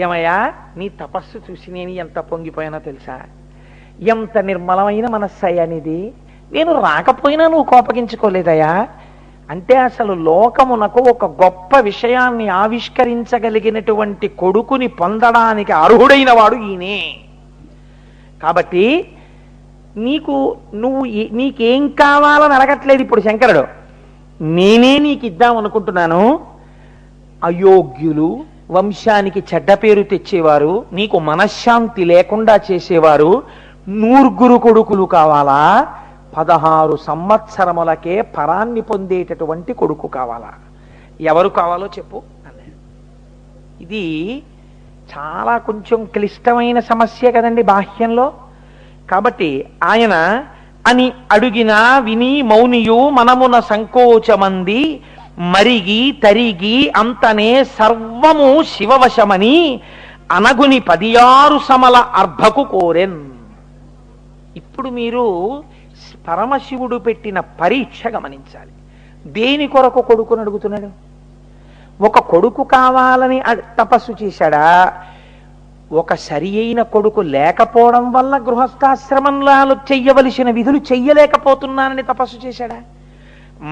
ఏమయ్యా, నీ తపస్సు చూసి నేను ఎంత పొంగిపోయానో తెలుసా? ఎంత నిర్మలమైన మనస్సయ్యా నీది. నేను రాకపోయినా నువ్వు కోపగించుకోలేదయ్యా. అంటే అసలు లోకమునకు ఒక గొప్ప విషయాన్ని ఆవిష్కరించగలిగినటువంటి కొడుకుని పొందడానికి అర్హుడైన వాడు ఈయనే. కాబట్టి నీకేం కావాలని అడగట్లేదు ఇప్పుడు శంకరుడు. నేనే నీకు ఇద్దాం అనుకుంటున్నాను. అయోగ్యులు, వంశానికి చెడ్డ పేరు తెచ్చేవారు, నీకు మనశ్శాంతి లేకుండా చేసేవారు నూర్గురు కొడుకులు కావాలా? 16 సంవత్సరములకే పరాన్ని పొందేటటువంటి కొడుకు కావాలా? ఎవరు కావాలో చెప్పు అన్నాడు. ఇది చాలా కొంచెం క్లిష్టమైన సమస్య కదండి బాహ్యంలో. కాబట్టి ఆయన అని అడుగినా విని మౌనియు మనమున సంకోచమంది మరిగి తరిగి అంతనే సర్వము శివవశమని అనగుని 16 సమల అర్భకు కోరెన్. ఇప్పుడు మీరు పరమశివుడు పెట్టిన పరీక్ష గమనించాలి. దేని కొరకు కొడుకుని అడుగుతున్నాడు? ఒక కొడుకు కావాలని తపస్సు చేశాడా? ఒక సరి అయిన కొడుకు లేకపోవడం వల్ల గృహస్థాశ్రమంలో చెయ్యవలసిన విధులు చెయ్యలేకపోతున్నానని తపస్సు చేశాడా?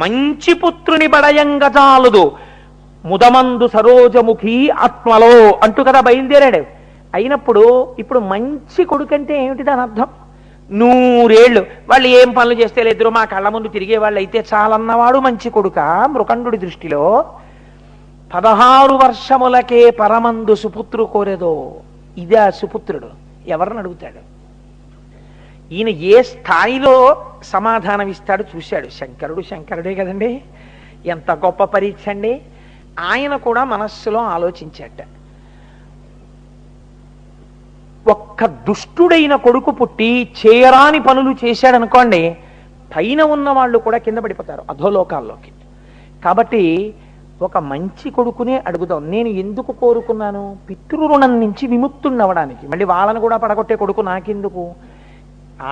మంచి పుత్రుని బడయంగజాలుదు ముదమందు సరోజముఖి ఆత్మలో అంటూ కదా బయలుదేరాడు. అయినప్పుడు ఇప్పుడు మంచి కొడుకంటే ఏమిటి దాని అర్థం? 100 ఏళ్ళు వాళ్ళు ఏం పనులు చేస్తే లేదురు మా కళ్ళ ముందు తిరిగే వాళ్ళు అయితే చాలన్నవాడు మంచి కొడుక మృకండుడి దృష్టిలో? 16 వర్షములకే పరమందు సుపుత్రు కోరేదో. ఇదే ఆ సుపుత్రుడు. ఎవరిని అడుగుతాడు? ఈయన ఏ స్థాయిలో సమాధానం ఇస్తాడు చూశాడు. శంకరుడే కదండి. ఎంత గొప్ప పరీక్ష అండి. ఆయన కూడా మనస్సులో ఆలోచించాట. ఒక్క దుష్టుడైన కొడుకు పుట్టి చేయరాని పనులు చేశాడనుకోండి, పైన ఉన్న వాళ్ళు కూడా కింద పడిపోతారు అధోలోకాల్లోకి. కాబట్టి ఒక మంచి కొడుకునే అడుగుదాం. నేను ఎందుకు కోరుకున్నాను? పితృరుణం నుంచి విముక్తున్నవడానికి. మళ్ళీ వాళ్ళను కూడా పడగొట్టే కొడుకు నాకెందుకు?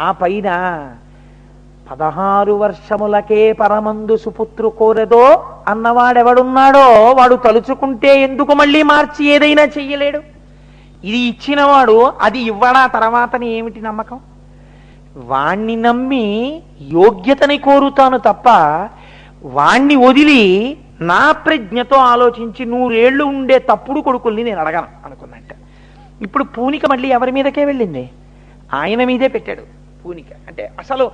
ఆ పైన 16 వర్షములకే పరమందు సుపుత్రు కోరెదో అన్నవాడెవడున్నాడో వాడు తలుచుకుంటే ఎందుకు మళ్ళీ మార్చి ఏదైనా చెయ్యలేడు? ఇది ఇచ్చినవాడు అది ఇవ్వడా తర్వాతని ఏమిటి నమ్మకం? వాణ్ణి నమ్మి యోగ్యతని కోరుతాను తప్ప వాణ్ణి వదిలి నా ప్రజ్ఞతో ఆలోచించి 100 ఏళ్ళు ఉండే తప్పుడు కొడుకుల్ని నేను అడగను అనుకున్నట్ట. ఇప్పుడు పూనిక మళ్ళీ ఎవరి మీదకే వెళ్ళింది? ఆయన మీదే పెట్టాడు పూనిక. అంటే అసలు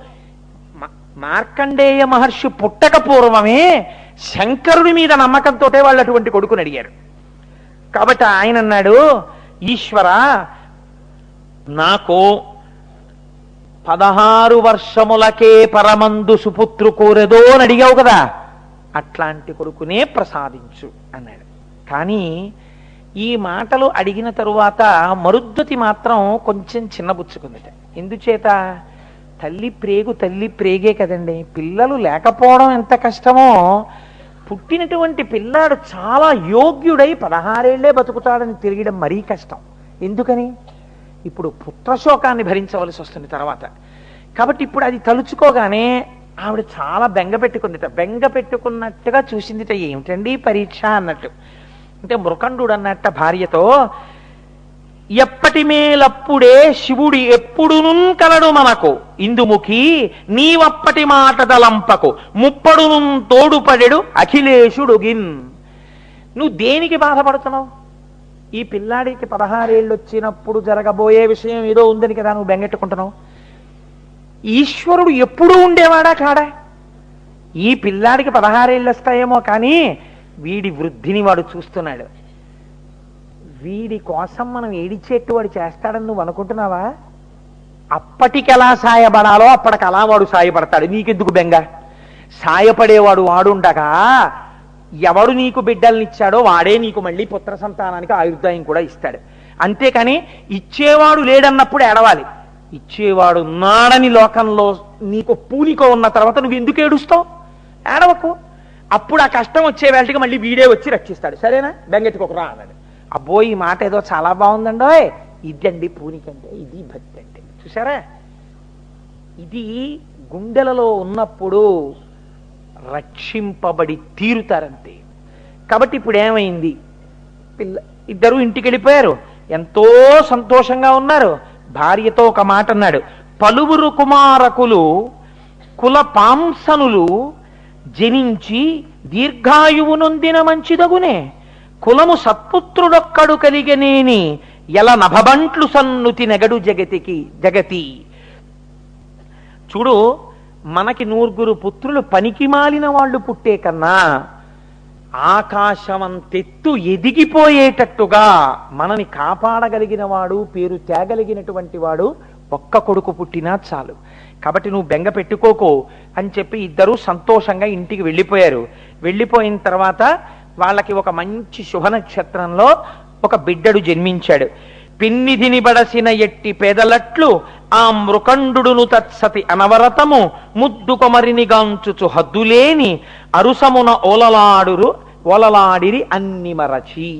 మార్కండేయ మహర్షి పుట్టక పూర్వమే శంకరుడి మీద నమ్మకంతో వాళ్ళు అటువంటి కొడుకుని అడిగారు. కాబట్టి ఆయన అన్నాడు, ఈశ్వర నాకు 16 వర్షములకే పరమందు సుపుత్రు కోరెదో అని అడిగావు కదా, అట్లాంటి కొడుకునే ప్రసాదించు అన్నాడు. కానీ ఈ మాటలు అడిగిన తరువాత మరుద్వతి మాత్రం కొంచెం చిన్నబుచ్చుకుందట. ఎందుచేత? తల్లి ప్రేగే కదండి. పిల్లలు లేకపోవడం ఎంత కష్టమో, పుట్టినటువంటి పిల్లాడు చాలా యోగ్యుడై 16 ఏళ్లే బతుకుతాడని తిరగడం మరీ కష్టం. ఎందుకని? ఇప్పుడు పుత్రశోకాన్ని భరించవలసి వస్తుంది తర్వాత. కాబట్టి ఇప్పుడు అది తలుచుకోగానే ఆవిడ చాలా బెంగ పెట్టుకుందిట. బెంగ పెట్టుకున్నట్టుగా చూసిందిట. ఏమిటండి పరీక్ష అన్నట్టు. అంటే మృకండు అన్నట్ట భార్యతో, ఎప్పటి మేలప్పుడే శివుడి ఎప్పుడును కలడు మనకు ఇందుముఖి నీవప్పటి మాట తలంపకు ముప్పడును తోడుపడెడు అఖిలేశుడుగిన్. నువ్వు దేనికి బాధపడుతున్నావు? ఈ పిల్లాడికి 16 ఏళ్ళు వచ్చినప్పుడు జరగబోయే విషయం ఏదో ఉందని కదా నువ్వు బెంగెట్టుకుంటున్నావు. ఈశ్వరుడు ఎప్పుడూ ఉండేవాడా కాడా? ఈ పిల్లాడికి 16 ఏళ్ళు వస్తాయేమో కానీ వీడి వృద్ధిని వాడు చూస్తున్నాడు. వీడి కోసం మనం ఏడిచేట్టు వాడు చేస్తాడని నువ్వు అనుకుంటున్నావా? అప్పటికి ఎలా సాయపడాలో అప్పటికి అలా వాడు సాయపడతాడు. నీకెందుకు బెంగ? సాయపడేవాడు వాడుండగా ఎవడు నీకు బిడ్డల్నిచ్చాడో వాడే నీకు మళ్ళీ పుత్ర సంతానానికి ఆయుర్దాయం కూడా ఇస్తాడు. అంతేకాని ఇచ్చేవాడు లేడన్నప్పుడు ఏడవాలి. ఇచ్చేవాడు ఉన్నాడని లోకంలో నీకు పూనిక ఉన్న తర్వాత నువ్వు ఎందుకు ఏడుస్తావు? ఏడవకు. అప్పుడు ఆ కష్టం వచ్చే వేళకి మళ్ళీ వీడే వచ్చి రక్షిస్తాడు. సరేనా? బెంగెట్టుకోకరా అన్నాడు. అబ్బో ఈ మాట ఏదో చాలా బాగుందండో. ఇదండి పూనికంటే, ఇది భక్తి అంటే. చూసారా? ఇది గుండెలలో ఉన్నప్పుడు రక్షింపబడి తీరుతారంతే. కాబట్టి ఇప్పుడు ఏమైంది? ఇద్దరు ఇంటికి వెళ్ళిపోయారు. ఎంతో సంతోషంగా ఉన్నారు. భార్యతో ఒక మాట అన్నాడు, పలువురు కుమారకులు కుల పాంసనులు జనించి దీర్ఘాయువు నొందిన మంచిదగునే, కులము సత్పుత్రుడొక్కడు కలిగనేని ఎల నభబంట్లు సన్నుతి నెగడు జగతి. చూడు, మనకి 9 పుత్రులు పనికి మాలిన వాళ్ళు పుట్టే కన్నా ఆకాశమంతెత్తు ఎదిగిపోయేటట్టుగా మనని కాపాడగలిగిన వాడు, పేరు తేగలిగినటువంటి వాడు ఒక్క కొడుకు పుట్టినా చాలు. కాబట్టి నువ్వు బెంగ పెట్టుకోకు అని చెప్పి ఇద్దరూ సంతోషంగా ఇంటికి వెళ్ళిపోయారు. వెళ్ళిపోయిన తర్వాత వాళ్ళకి ఒక మంచి శుభ నక్షత్రంలో ఒక బిడ్డడు జన్మించాడు. పిన్నిధిని బడసిన ఎట్టి పేదలట్లు ఆ మృకండును తత్సతి అనవరతము ముద్దు కొమరిని గాంచుచు హద్దులేని అరుసమున ఓలలాడిరి అన్ని మరచి.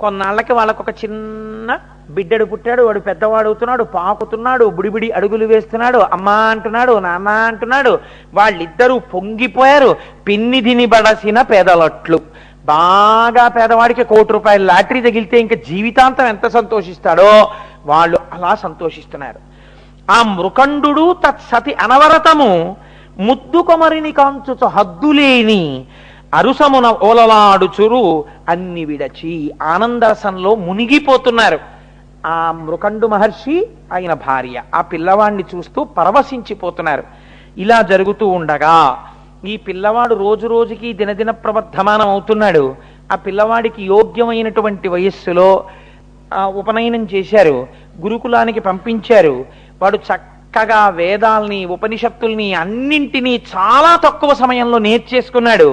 కొన్నాళ్ళకి వాళ్ళకు ఒక చిన్న బిడ్డడు పుట్టాడు. వాడు పెద్దవాడు అవుతున్నాడు, పాకుతున్నాడు, బుడిబిడి అడుగులు వేస్తున్నాడు, అమ్మా అంటున్నాడు, నాన్న అంటున్నాడు. వాళ్ళిద్దరూ పొంగిపోయారు. పిన్నిధిని బడసిన పేదలట్లు, బాగా పేదవాడికి 1 కోటి రూపాయల లాటరీ తగిలితే ఇంకా జీవితాంతం ఎంత సంతోషిస్తాడో వాళ్ళు అలా సంతోషిస్తున్నారు. ఆ మృకండు తత్సతి అనవరతము ముద్దు కొమరిని కాంచుచు హద్దులేని అరుసమున ఓలలాడుచురు అన్ని విడచి ఆనందరసంలో మునిగిపోతున్నారు. ఆ మృకండు మహర్షి ఆయన భార్య ఆ పిల్లవాడిని చూస్తూ పరవశించిపోతున్నారు. ఇలా జరుగుతూ ఉండగా ఈ పిల్లవాడు రోజు రోజుకి దినదిన ప్రవర్ధమానం అవుతున్నాడు. ఆ పిల్లవాడికి యోగ్యమైనటువంటి వయస్సులో ఉపనయనం చేశారు, గురుకులానికి పంపించారు. వాడు చక్కగా వేదాల్ని, ఉపనిషత్తుల్ని అన్నింటినీ చాలా తక్కువ సమయంలో నేర్చేసుకున్నాడు.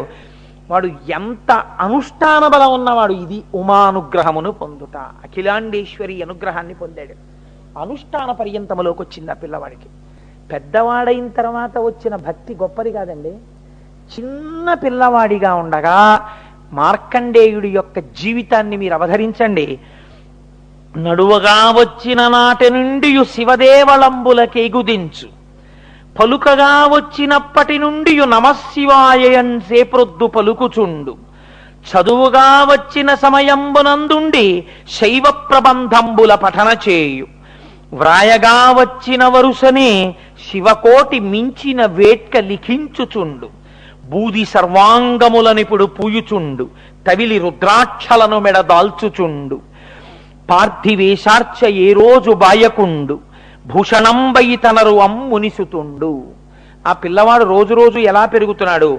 వాడు ఎంత అనుష్ఠాన బలం ఉన్నవాడు. ఇది ఉమానుగ్రహమును పొందుట, అఖిలాండేశ్వరి అనుగ్రహాన్ని పొందాడు. అనుష్ఠాన పర్యంతములోకి వచ్చింది ఆ పిల్లవాడికి. పెద్దవాడైన తర్వాత వచ్చిన భక్తి గొప్పది కాదండి. చిన్న పిల్లవాడిగా ఉండగా మార్కండేయుడి యొక్క జీవితాన్ని మీరు అవధరించండి. నడువగా వచ్చిన నాటి నుండి శివదేవళంబులకెగుదించు, పలుకగా వచ్చినప్పటి నుండి నమశివాయన్సే ప్రొద్దు పలుకుచుండు, చదువుగా వచ్చిన సమయంబునందుండి శైవ ప్రబంధంబుల పఠన చేయు, వ్రాయగా వచ్చిన వరుసనే శివకోటి మించిన వేట్క లిఖించుచుండు, బూది సర్వాంగములనిపుడు పూయుచుండు, తవిలి రుద్రాక్షలను మెడదాల్చుచుండు, పార్థివేశార్చ ఏ రోజు బాయకుండు, భూషణంబై తనరు అమ్మునిసుతుండు. ఆ పిల్లవాడు రోజు రోజు ఎలా పెరుగుతున్నాడు?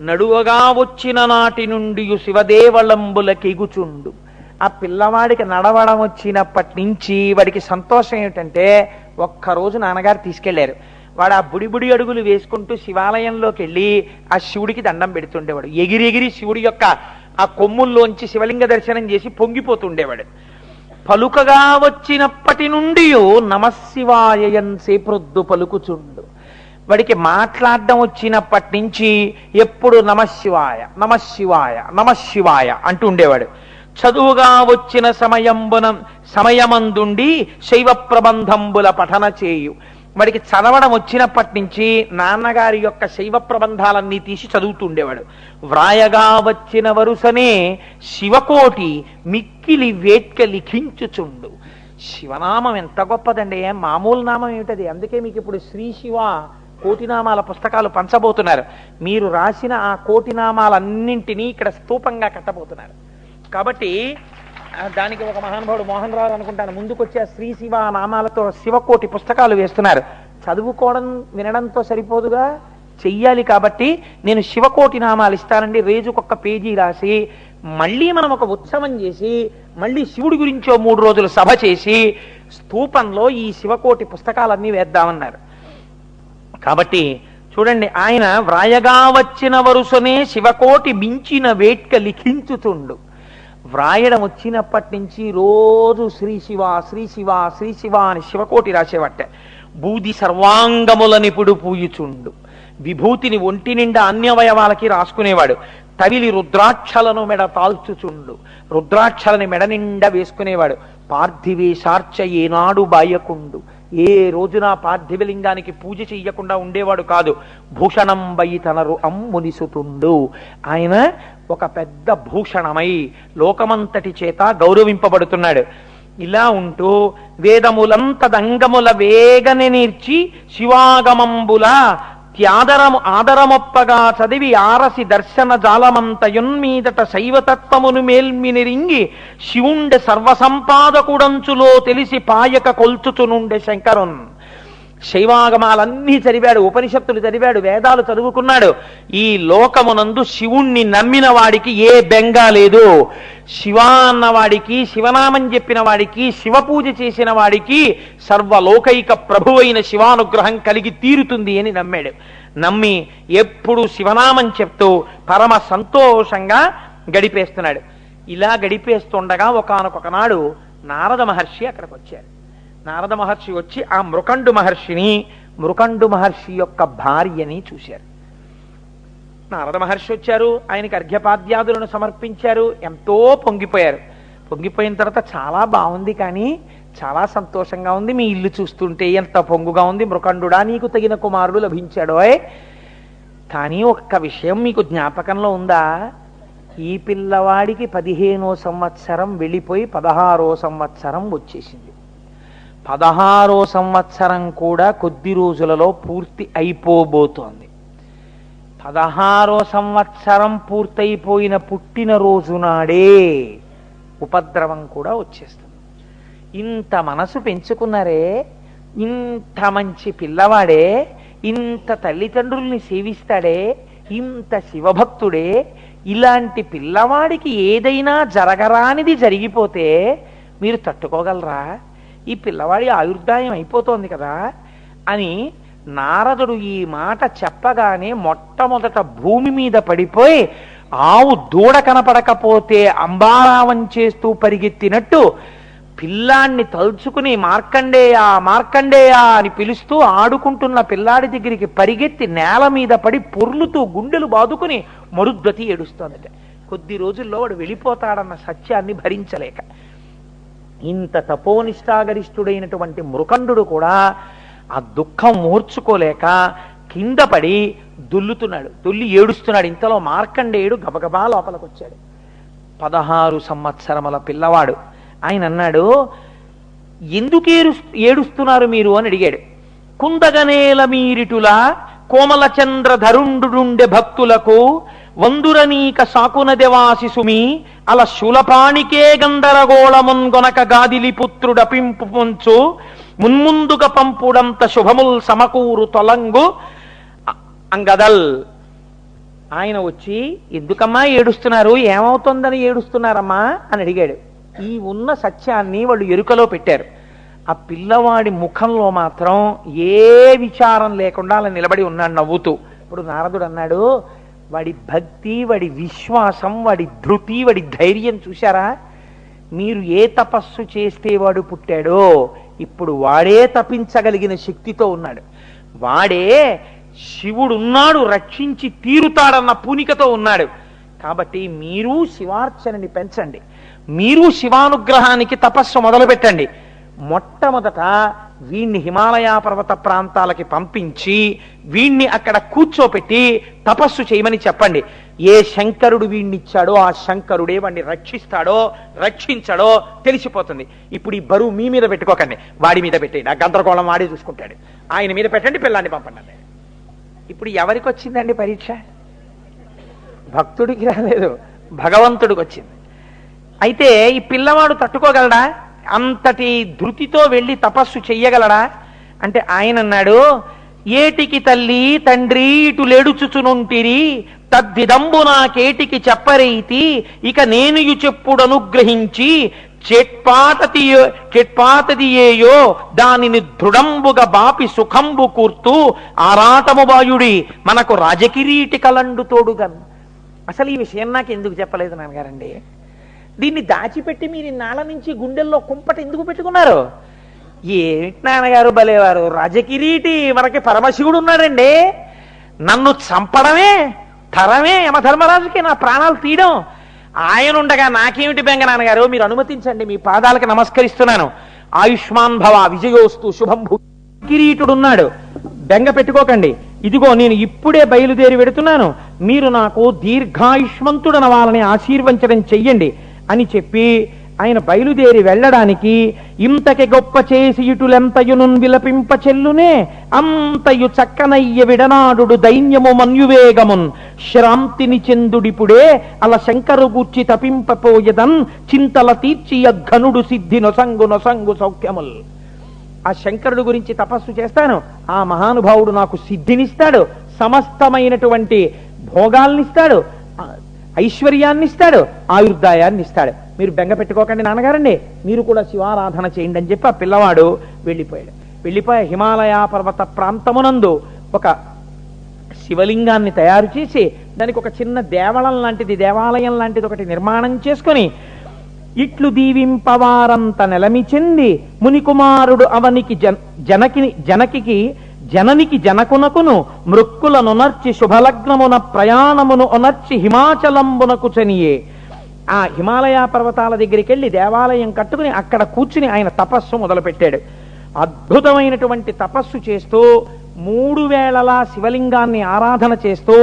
నడువగా వచ్చిన నాటి నుండి శివదేవళంబులకెగుచుండు. ఆ పిల్లవాడికి నడవడం వచ్చినప్పటి నుంచి వాడికి సంతోషం ఏమిటంటే, ఒక్కరోజు నాన్నగారు తీసుకెళ్లారు. వాడు ఆ బుడి అడుగులు వేసుకుంటూ శివాలయంలోకి వెళ్ళి ఆ శివుడికి దండం పెడుతుండేవాడు. ఎగిరెగిరి శివుడి యొక్క ఆ కొమ్ముల్లోంచి శివలింగ దర్శనం చేసి పొంగిపోతుండేవాడు. పలుకగా వచ్చినప్పటి నుండి నమశివాయన్సే ప్రొద్దు పలుకుచుండు. వాడికి మాట్లాడడం వచ్చినప్పటి నుంచి ఎప్పుడు నమశివాయ నమశివాయ నమశివాయ అంటూ ఉండేవాడు. చదువుగా వచ్చిన సమయమందుండి శైవ ప్రబంధంబుల పఠన చేయు. వాడికి చదవడం వచ్చినప్పటి నుంచి నాన్నగారి యొక్క శైవ ప్రబంధాలన్నీ తీసి చదువుతుండేవాడు. వ్రాయగా వచ్చిన వరుసనే శివకోటి మిక్కిలి వేట్క లిఖించుచుండు. శివనామం ఎంత గొప్పదండి, మామూలు నామం ఏమిటది. అందుకే మీకు ఇప్పుడు శ్రీ శివ కోటినామాల పుస్తకాలు పంచబోతున్నారు. మీరు రాసిన ఆ కోటినామాలన్నింటినీ ఇక్కడ స్తూపంగా కట్టబోతున్నారు. కాబట్టి దానికి ఒక మహానుభావుడు మోహన్ రావు అనుకుంటాను ముందుకొచ్చి ఆ శ్రీ శివ నామాలతో శివకోటి పుస్తకాలు వేస్తున్నారు. చదువుకోవడం వినడంతో సరిపోదుగా, చెయ్యాలి. కాబట్టి నేను శివకోటి నామాలు ఇస్తానండి, రోజుకొక పేజీ రాసి మళ్ళీ మనం ఒక ఉత్సవం చేసి మళ్ళీ శివుడి గురించో 3 రోజులు సభ చేసి స్తూపంలో ఈ శివకోటి పుస్తకాలన్నీ వేద్దామన్నారు. కాబట్టి చూడండి, ఆయన వ్రాయగా వచ్చిన వరుసనే శివకోటి మించిన వేట్క లిఖించుతుండు. వ్రాయడం వచ్చినప్పటి నుంచి రోజు శ్రీ శివ శ్రీ శివ శ్రీ శివ అని శివకోటి రాసేవట్ట. బూది సర్వాంగములనిపుడు పూయుచుండు, విభూతిని ఒంటి నిండా అన్యవయవాలకి రాసుకునేవాడు. తవిలి రుద్రాక్షలను మెడ తాల్చుచుండు, రుద్రాక్షలని మెడ నిండా వేసుకునేవాడు. పార్థివేశార్చ ఏనాడు బాయకుండు, ఏ రోజున పార్థివలింగానికి పూజ చెయ్యకుండా ఉండేవాడు కాదు. భూషణంబై తనరు అమ్మునిసుతుండు, ఆయన ఒక పెద్ద భూషణమై లోకమంతటి చేత గౌరవింపబడుతున్నాడు. ఇలా ఉంటూ వేదములంతదంగముల వేగని నేర్చి శివాగమంబుల ఆదరమొప్పగా చదివి ఆరసి దర్శన జాలమంతయున్మీదట శైవతత్వమును మేల్మినిరింగి శివుండె సర్వసంపాదకుడంచులో తెలిసి పాయక కొల్చుచునుండె శంకరున్. శైవాగమాలన్నీ చదివాడు, ఉపనిషత్తులు చదివాడు, వేదాలు చదువుకున్నాడు. ఈ లోకమునందు శివుణ్ణి నమ్మిన వాడికి ఏ బెంగా లేదు. శివ అన్నవాడికి, శివనామం చెప్పిన వాడికి, శివపూజ చేసిన వాడికి సర్వలోకైక ప్రభువైన శివానుగ్రహం కలిగి తీరుతుంది అని నమ్మాడు. నమ్మి ఎప్పుడు శివనామం చెప్తూ పరమ సంతోషంగా గడిపేస్తున్నాడు. ఇలా గడిపేస్తుండగా ఒకానొకనాడు నారద మహర్షి అక్కడికి వచ్చారు. నారద మహర్షి వచ్చి ఆ మృకండు మహర్షి యొక్క భార్యని చూశారు. నారద మహర్షి వచ్చారు, ఆయనకి అర్ఘ్యపాద్యాదులను సమర్పించారు. ఎంతో పొంగిపోయారు. పొంగిపోయిన తర్వాత చాలా బాగుంది, కానీ చాలా సంతోషంగా ఉంది, మీ ఇల్లు చూస్తుంటే ఎంత పొంగుగా ఉంది, మృకండుడా నీకు తగిన కుమారుడు లభించాడోయ్. కానీ ఒక్క విషయం మీకు జ్ఞాపకంలో ఉందా? ఈ పిల్లవాడికి 15వ సంవత్సరం వెళ్ళిపోయి 16వ సంవత్సరం వచ్చేసింది. 16వ సంవత్సరం కూడా కొద్ది రోజులలో పూర్తి అయిపోబోతోంది. 16వ సంవత్సరం పూర్తయిపోయిన పుట్టినరోజు నాడే ఉపద్రవం కూడా వచ్చేస్తుంది. ఇంత మనసు పెంచుకున్నారే, ఇంత మంచి పిల్లవాడే, ఇంత తల్లిదండ్రుల్ని సేవిస్తాడే, ఇంత శివభక్తుడే, ఇలాంటి పిల్లవాడికి ఏదైనా జరగరానిది జరిగిపోతే మీరు తట్టుకోగలరా? ఈ పిల్లవాడి ఆయుర్దాయం అయిపోతోంది కదా అని నారదుడు ఈ మాట చెప్పగానే మొట్టమొదట భూమి మీద పడిపోయి ఆవు దూడ కనపడకపోతే అంబారావం చేస్తూ పరిగెత్తినట్టు పిల్లాన్ని తలుచుకుని మార్కండేయ అని పిలుస్తూ ఆడుకుంటున్న పిల్లాడి దగ్గరికి పరిగెత్తి నేల మీద పడి పొర్లుతూ గుండెలు బాదుకుని మరుద్వతి ఏడుస్తోందట. కొద్ది రోజుల్లో వాడు వెళ్ళిపోతాడన్న సత్యాన్ని భరించలేక. ఇంత తపోనిష్టాగరిష్ఠుడైనటువంటి మృకండు కూడా ఆ దుఃఖం మూర్చుకోలేక కింద పడి దొల్లి ఏడుస్తున్నాడు. ఇంతలో మార్కండేయుడు గబగబా లోపలికి వచ్చాడు. 16 సంవత్సరముల పిల్లవాడు. ఆయన అన్నాడు, ఎందుకు ఏడుస్తున్నారు మీరు అని అడిగాడు. కుందగనేల మీరిటులా కోమల చంద్రధరుండుండె భక్తులకు వందురనీక సాకునదెవాసి సుమి అల శూలపాణికే గందరగోళమున్గొనక గాదిలి పుత్రుడపింపు పొంచు మున్ముందుగా పంపుడంత శుభముల్ సమకూరు తొలంగు అంగదల్. ఆయన వచ్చి, ఎందుకమ్మా ఏడుస్తున్నారు, ఏమవుతుందని ఏడుస్తున్నారమ్మా అని అడిగాడు. ఈ ఉన్న సత్యాన్ని వాళ్ళు ఎరుకలో పెట్టారు. ఆ పిల్లవాడి ముఖంలో మాత్రం ఏ విచారం లేకుండా అలా నిలబడి ఉన్నాడు నవ్వుతూ. ఇప్పుడు నారదుడు అన్నాడు, వాడి భక్తి, వాడి విశ్వాసం, వాడి ధృతి, వాడి ధైర్యం చూశారా? మీరు ఏ తపస్సు చేస్తే వాడు పుట్టాడో ఇప్పుడు వాడే తపించగలిగిన శక్తితో ఉన్నాడు. వాడే శివుడున్నాడు, రక్షించి తీరుతాడన్న పూనికతో ఉన్నాడు. కాబట్టి మీరు శివార్చనని పెంచండి, మీరు శివానుగ్రహానికి తపస్సు మొదలు పెట్టండి. మొట్టమొదట వీణ్ణి హిమాలయ పర్వత ప్రాంతాలకి పంపించి వీణ్ణి అక్కడ కూర్చోపెట్టి తపస్సు చేయమని చెప్పండి. ఏ శంకరుడు వీణ్ణిచ్చాడో ఆ శంకరుడే వాడిని రక్షించాడో తెలిసిపోతుంది. ఇప్పుడు ఈ బరువు మీ మీద పెట్టుకోకండి, వాడి మీద పెట్టండి. ఆ గందరగోళం వాడే చూసుకుంటాడు. ఆయన మీద పెట్టండి, పిల్లాన్ని పంపండి. ఇప్పుడు ఎవరికి వచ్చిందండి పరీక్ష? భక్తుడికి రాలేదు, భగవంతుడికి వచ్చింది. అయితే ఈ పిల్లవాడు తట్టుకోగలడా? అంతటి ధృతితో వెళ్ళి తపస్సు చెయ్యగలడా అంటే ఆయన అన్నాడు, ఏటికి తల్లి తండ్రి ఇటు లేడుచుచునుంటిరి తద్విదంబు నాకేటికి చెప్పరైతి ఇక నేను చెప్పుడు అనుగ్రహించి చెట్పాతదియేయో దానిని దృఢంబుగా బాపి సుఖంబు కూర్తూ ఆరాటము బాయుడి మనకు రాజకిరీటి కలండు తోడుగన్. అసలు ఈ విషయం నాకు ఎందుకు చెప్పలేదు నాన్నగారండి? దీన్ని దాచిపెట్టి మీరు ఇన్నాళ్ళ నుంచి గుండెల్లో కుంపట ఎందుకు పెట్టుకున్నారు? ఏమిటి నాన్నగారు భలేవారు, రాజకిరీటి మనకి పరమశివుడు ఉన్నాడండి. నన్ను చంపడమే తరమే యమధర్మరాజుకి నా ప్రాణాలు తీయడం. ఆయన ఉండగా నాకేమిటి బెంగ నాన్నగారు? మీరు అనుమతించండి, మీ పాదాలకు నమస్కరిస్తున్నాను. ఆయుష్మాన్ భవ, విజయోస్తు, శుభం భూ. కిరీటుడున్నాడు, బెంగ పెట్టుకోకండి, ఇదిగో నేను ఇప్పుడే బయలుదేరి వెడుతున్నాను, మీరు నాకు దీర్ఘాయుష్మంతుడనవాలని ఆశీర్వంచడం చెయ్యండి అని చెప్పి ఆయన బయలుదేరి వెళ్ళడానికి ఇంతకి గొప్ప చేసి ఇటులెంతయునున్ విలపింప చెల్లునే అంతయు చక్కనయ్య విడనాడు దైన్యము మన్యువేగమున్ శ్రాంతిని చెందుడిపుడే అల శంకరు గూర్చి తపింపపోయదన్ చింతల తీర్చి అఘనుడు సిద్ధి నొసంగు నొసంగు సౌఖ్యముల్. ఆ శంకరుడు గురించి తపస్సు చేస్తాను, ఆ మహానుభావుడు నాకు సిద్ధినిస్తాడు, సమస్తమైనటువంటి భోగాల్నిస్తాడు, ఐశ్వర్యాన్ని ఇస్తాడు, ఆయుర్దాయాన్ని ఇస్తాడు. మీరు బెంగ పెట్టుకోకండి నాన్నగారండి, మీరు కూడా శివారాధన చేయండి అని చెప్పి ఆ పిల్లవాడు వెళ్ళిపోయాడు. వెళ్ళిపోయి హిమాలయ పర్వత ప్రాంతమునందు ఒక శివలింగాన్ని తయారు చేసి దానికి ఒక చిన్న దేవాలయం లాంటిది ఒకటి నిర్మాణం చేసుకొని ఇట్లు దీవింపవారంత నెలమి చెంది మునికుమారుడు అవనికి జననికి జనకునకును మృక్కులనొనర్చి శుభలగ్నమున ప్రయాణమును ఒనర్చి హిమాచలంబునకు చనియే. ఆ హిమాలయ పర్వతాల దగ్గరికి వెళ్ళి దేవాలయం కట్టుకుని అక్కడ కూర్చుని ఆయన తపస్సు మొదలుపెట్టాడు. అద్భుతమైనటువంటి తపస్సు చేస్తూ 3 వేళలా శివలింగాన్ని ఆరాధన చేస్తూ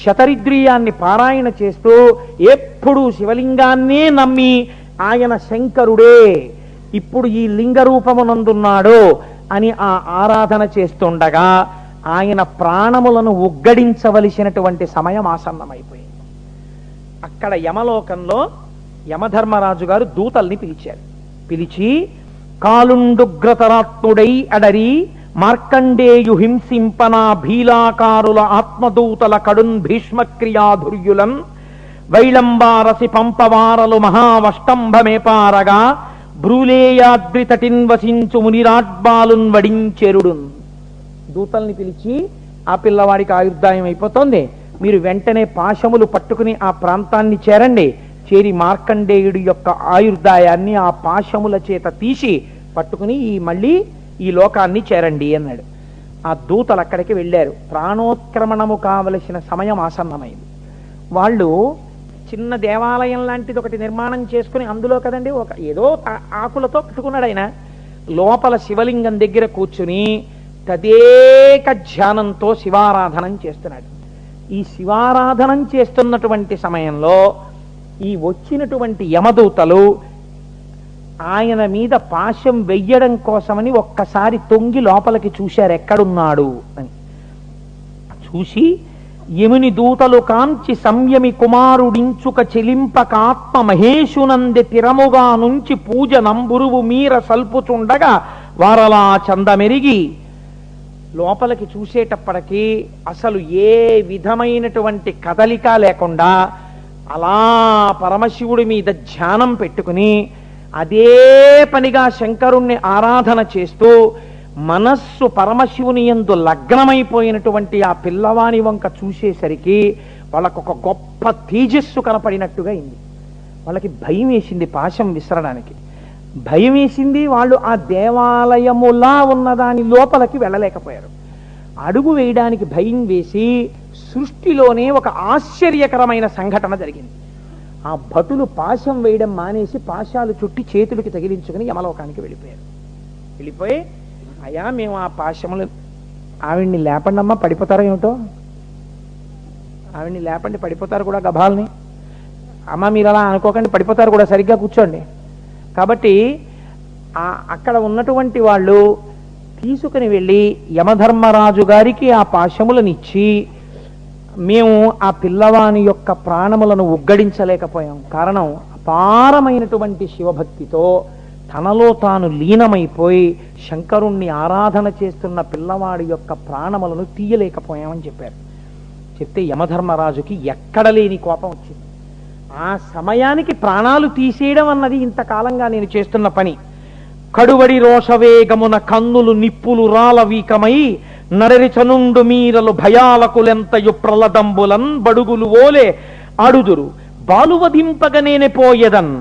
శతరిద్రియాన్ని పారాయణ చేస్తూ ఎప్పుడూ శివలింగాన్నే నమ్మి ఆయన శంకరుడే ఇప్పుడు ఈ లింగ రూపమునందున్నాడు అని ఆ ఆరాధన చేస్తుండగా ఆయన ప్రాణములను ఉగ్గడించవలసినటువంటి సమయం ఆసన్నమైపోయింది. అక్కడ యమలోకంలో యమధర్మరాజు గారు దూతల్ని పిలిచారు. పిలిచి కాలుండుగ్రతరాత్ముడై అడరి మార్కండేయు హింసింపన భీలాకారుల ఆత్మదూతల కడున్ భీష్మక్రియాధుర్యులన్ వైళంబారసి పంపవారలు మహావష్టంభమేపారగా బ్రూలేయాద్రి తటిన్ వసించు మునిరాడ్బాలున్ వడించెరుడున్. దూతల్ని పిలిచి ఆ పిల్లవాడికి ఆయుర్దాయం అయిపోతుంది, మీరు వెంటనే పాశములు పట్టుకుని ఆ ప్రాంతాన్ని చేరండి, చేరి మార్కండేయుడి యొక్క ఆయుర్దాయాన్ని ఆ పాశముల చేత తీసి పట్టుకుని మళ్ళీ ఈ లోకాన్ని చేరండి అన్నాడు. ఆ దూతలు అక్కడికి వెళ్ళారు. ప్రాణోత్క్రమణము కావలసిన సమయం ఆసన్నమైంది. వాళ్ళు చిన్న దేవాలయం లాంటిది ఒకటి నిర్మాణం చేసుకుని అందులో కదండి ఒక ఏదో ఆకులతో కట్టుకున్నాడు ఆయన. లోపల శివలింగం దగ్గర కూర్చుని తదేక ధ్యానంతో శివారాధనం చేస్తున్నాడు. ఈ శివారాధనం చేస్తున్నటువంటి సమయంలో ఈ వచ్చినటువంటి యమదూతలు ఆయన మీద పాశం వెయ్యడం కోసమని ఒక్కసారి తొంగి లోపలికి చూశారు ఎక్కడున్నాడు అని. చూసి యముని దూతలు కాంచి సంయమి కుమారుడించుక చెలింపకాత్మ మహేశునందె తిరముగా నుంచి పూజ నంబురువు మీర సల్పుచుండగా వారలా చందమెరిగి లోపలికి చూసేటప్పటికీ అసలు ఏ విధమైనటువంటి కదలిక లేకుండా అలా పరమశివుడి మీద ధ్యానం పెట్టుకుని అదే పనిగా శంకరుణ్ణి ఆరాధన చేస్తూ మనస్సు పరమశివుని యందు లగ్నమైపోయినటువంటి ఆ పిల్లవాని వంక చూసేసరికి వాళ్ళకొక గొప్ప తేజస్సు కనపడినట్టుగా అయింది. వాళ్ళకి భయం వేసింది పాశం విసరడానికి. భయం వేసింది. వాళ్ళు ఆ దేవాలయములా ఉన్నదాని లోపలికి వెళ్ళలేకపోయారు. అడుగు వేయడానికి భయం వేసి సృష్టిలోనే ఒక ఆశ్చర్యకరమైన సంఘటన జరిగింది. ఆ భటులు పాశం వేయడం మానేసి పాశాలు చుట్టి చేతులకి తగిలించుకుని యమలోకానికి వెళ్ళిపోయారు. వెళ్ళిపోయి అయ్యా మేము ఆ పాశములు ఆవిడ్ని లేపండి అమ్మా, పడిపోతారో ఏమిటో, ఆవిడ్ని లేపండి పడిపోతారు కూడా గభాల్ని, అమ్మ మీరు అలా అనుకోకండి పడిపోతారు కూడా, సరిగ్గా కూర్చోండి. కాబట్టి అక్కడ ఉన్నటువంటి వాళ్ళు తీసుకుని వెళ్ళి యమధర్మరాజు గారికి ఆ పాశములనిచ్చి మేము ఆ పిల్లవాని యొక్క ప్రాణములను ఉగ్గడించలేకపోయాం. కారణం అపారమైనటువంటి శివభక్తితో తనలో తాను లీనమైపోయి శంకరుణ్ణి ఆరాధన చేస్తున్న పిల్లవాడి యొక్క ప్రాణములను తీయలేకపోయామని చెప్పారు. చెప్తే యమధర్మరాజుకి ఎక్కడ లేని కోపం వచ్చింది. ఆ సమయానికి ప్రాణాలు తీసేయడం అన్నది ఇంతకాలంగా నేను చేస్తున్న పని. కడువడి రోషవేగమున కన్నులు నిప్పులు రాలవీకమై నరరి చనుండు మీరలు భయాలకులెంతయు ప్రలదంబులన్ బడుగులు ఓలే ఆడుదురు బాలువదింపగనేనే పోయెదన్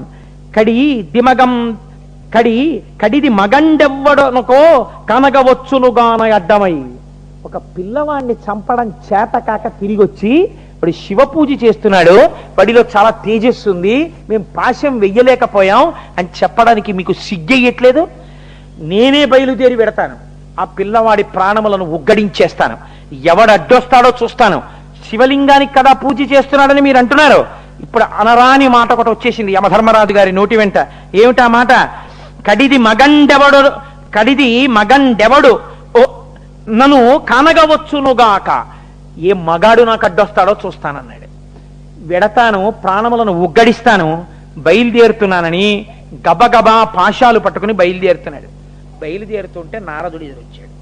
కడిది మగండెవ్వడనుకో కనగవచ్చునుగాన అడ్డమై. ఒక పిల్లవాడిని చంపడం చేతకాక తిరిగొచ్చి వాడు శివ పూజ చేస్తున్నాడు, వాడిలో చాలా తేజస్సు ఉంది, మేము పాశం వెయ్యలేకపోయాం అని చెప్పడానికి మీకు సిగ్గెయ్యట్లేదు? నేనే బయలుదేరి పెడతాను, ఆ పిల్లవాడి ప్రాణములను ఉగ్గడించేస్తాను, ఎవడు అడ్డొస్తాడో చూస్తాను. శివలింగానికి కదా పూజ చేస్తున్నాడని మీరు అంటున్నారు. ఇప్పుడు అనరాని మాట ఒకటి వచ్చేసింది యమధర్మరాజు గారి నోటి వెంట. ఏమిటా మాట? కడిది మగండెవడు నన్ను కానగవచ్చునుగాక. ఏ మగాడు నాకు అడ్డొస్తాడో చూస్తానన్నాడు. వెడతాను, ప్రాణములను ఉగ్గడిస్తాను, బయలుదేరుతున్నానని గబగబా పాశాలు పట్టుకుని బయలుదేరుతున్నాడు. బయలుదేరుతుంటే నారదుడు ఎదురొచ్చాడు.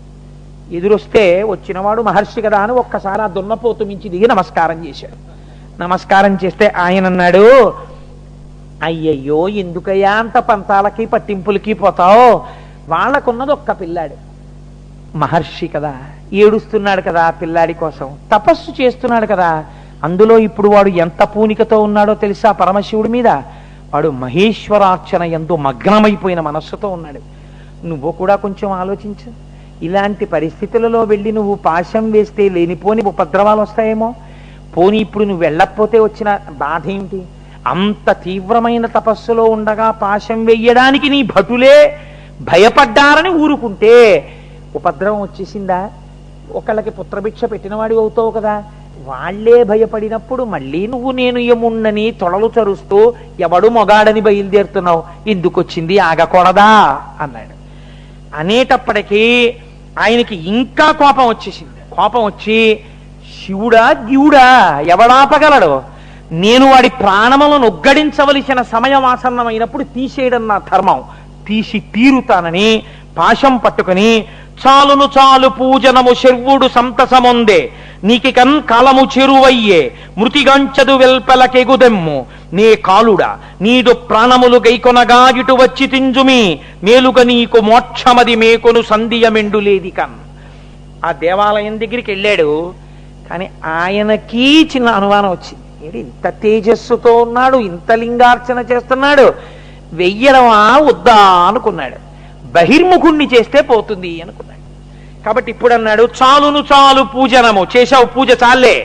ఎదురొస్తే వచ్చినవాడు మహర్షి కదా అని ఒక్కసారి ఆ దున్నపోతు మించి దిగి నమస్కారం చేశాడు. నమస్కారం చేస్తే ఆయన అన్నాడు, అయ్యయ్యో ఎందుకయ్యా అంత పంతాలకి పట్టింపులకి పోతావు? వాళ్ళకున్నది ఒక్క పిల్లాడు, మహర్షి కదా, ఏడుస్తున్నాడు కదా పిల్లాడి కోసం, తపస్సు చేస్తున్నాడు కదా. అందులో ఇప్పుడు వాడు ఎంత పూనికతో ఉన్నాడో తెలుసా పరమశివుడి మీద? వాడు మహేశ్వరార్చన ఎందు మగ్నమైపోయిన మనస్సుతో ఉన్నాడు. నువ్వు కూడా కొంచెం ఆలోచించు. ఇలాంటి పరిస్థితులలో వెళ్ళి నువ్వు పాశం వేస్తే లేనిపోని ఉపద్రవాలు వస్తాయేమో. పోనీ ఇప్పుడు నువ్వు వెళ్ళకపోతే వచ్చిన బాధ ఏమిటి? అంత తీవ్రమైన తపస్సులో ఉండగా పాశం వెయ్యడానికి నీ భటులే భయపడ్డారని ఊరుకుంటే ఉపద్రవం వచ్చేసిందా? ఒకళ్ళకి పుత్రభిక్ష పెట్టినవాడి అవుతావు కదా. వాళ్లే భయపడినప్పుడు మళ్ళీ నువ్వు నేను యముణ్ణని తొడలు చరుస్తూ ఎవడు మొగాడని బయలుదేరుతున్నావు, ఎందుకొచ్చింది, ఆగకూడదా అన్నాడు. అనేటప్పటికీ ఆయనకి ఇంకా కోపం వచ్చేసింది. కోపం వచ్చి, శివుడా గివుడా ఎవడాపగలడు? నేను వాడి ప్రాణములను ఉగ్గడించవలసిన సమయం ఆసన్నమైనప్పుడు తీసేయడం నా ధర్మం, తీసి తీరుతానని పాశం పట్టుకుని, చాలును చాలు పూజనము శర్వుడు సంతసమొందే నీకికన్ కాలము చెరువయ్యే మృతిగంచదు వెల్పలకెగుదెమ్ము నే కాలుడా నీదు ప్రాణములు గైకొనగా ఇటు వచ్చి తింజుమి మేలుగ నీకు మోక్షమది మేకొను సంధియమెండులేది కన్. ఆ దేవాలయం దగ్గరికి వెళ్ళాడు. కానీ ఆయనకి చిన్న అనుమానం వచ్చింది. ఇంత తేజస్సుతో ఉన్నాడు, ఇంత లింగార్చన చేస్తున్నాడు, వెయ్యడమా వద్దా అనుకున్నాడు. బహిర్ముఖుణ్ణి చేస్తే పోతుంది అనుకున్నాడు. కాబట్టి ఇప్పుడు అన్నాడు, చాలును చాలు పూజనము చేశావు, పూజ చాలే.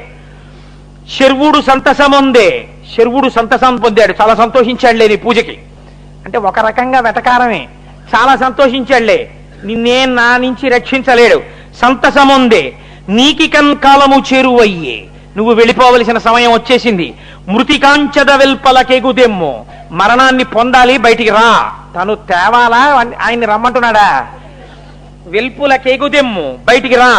శర్వుడు సంతసమొందే, శర్వుడు సంతసం పొందాడు, చాలా సంతోషించాడులే నీ పూజకి. అంటే ఒక రకంగా వెటకారమే, చాలా సంతోషించాడులే, నిన్నే నా నుంచి రక్షించలేడు. సంతసమొందే నీకికన్ కాలము చేరువయ్యే, నువ్వు వెళ్ళిపోవలసిన సమయం వచ్చేసింది. మృతికాంచద వెల్పలకెగుదెమ్ము, మరణాన్ని పొందాలి, బయటికి రా. తను తేవాలా, ఆయన్ని రమ్మంటున్నాడా? వెల్పులకెగుదెమ్ము, బయటికి రా.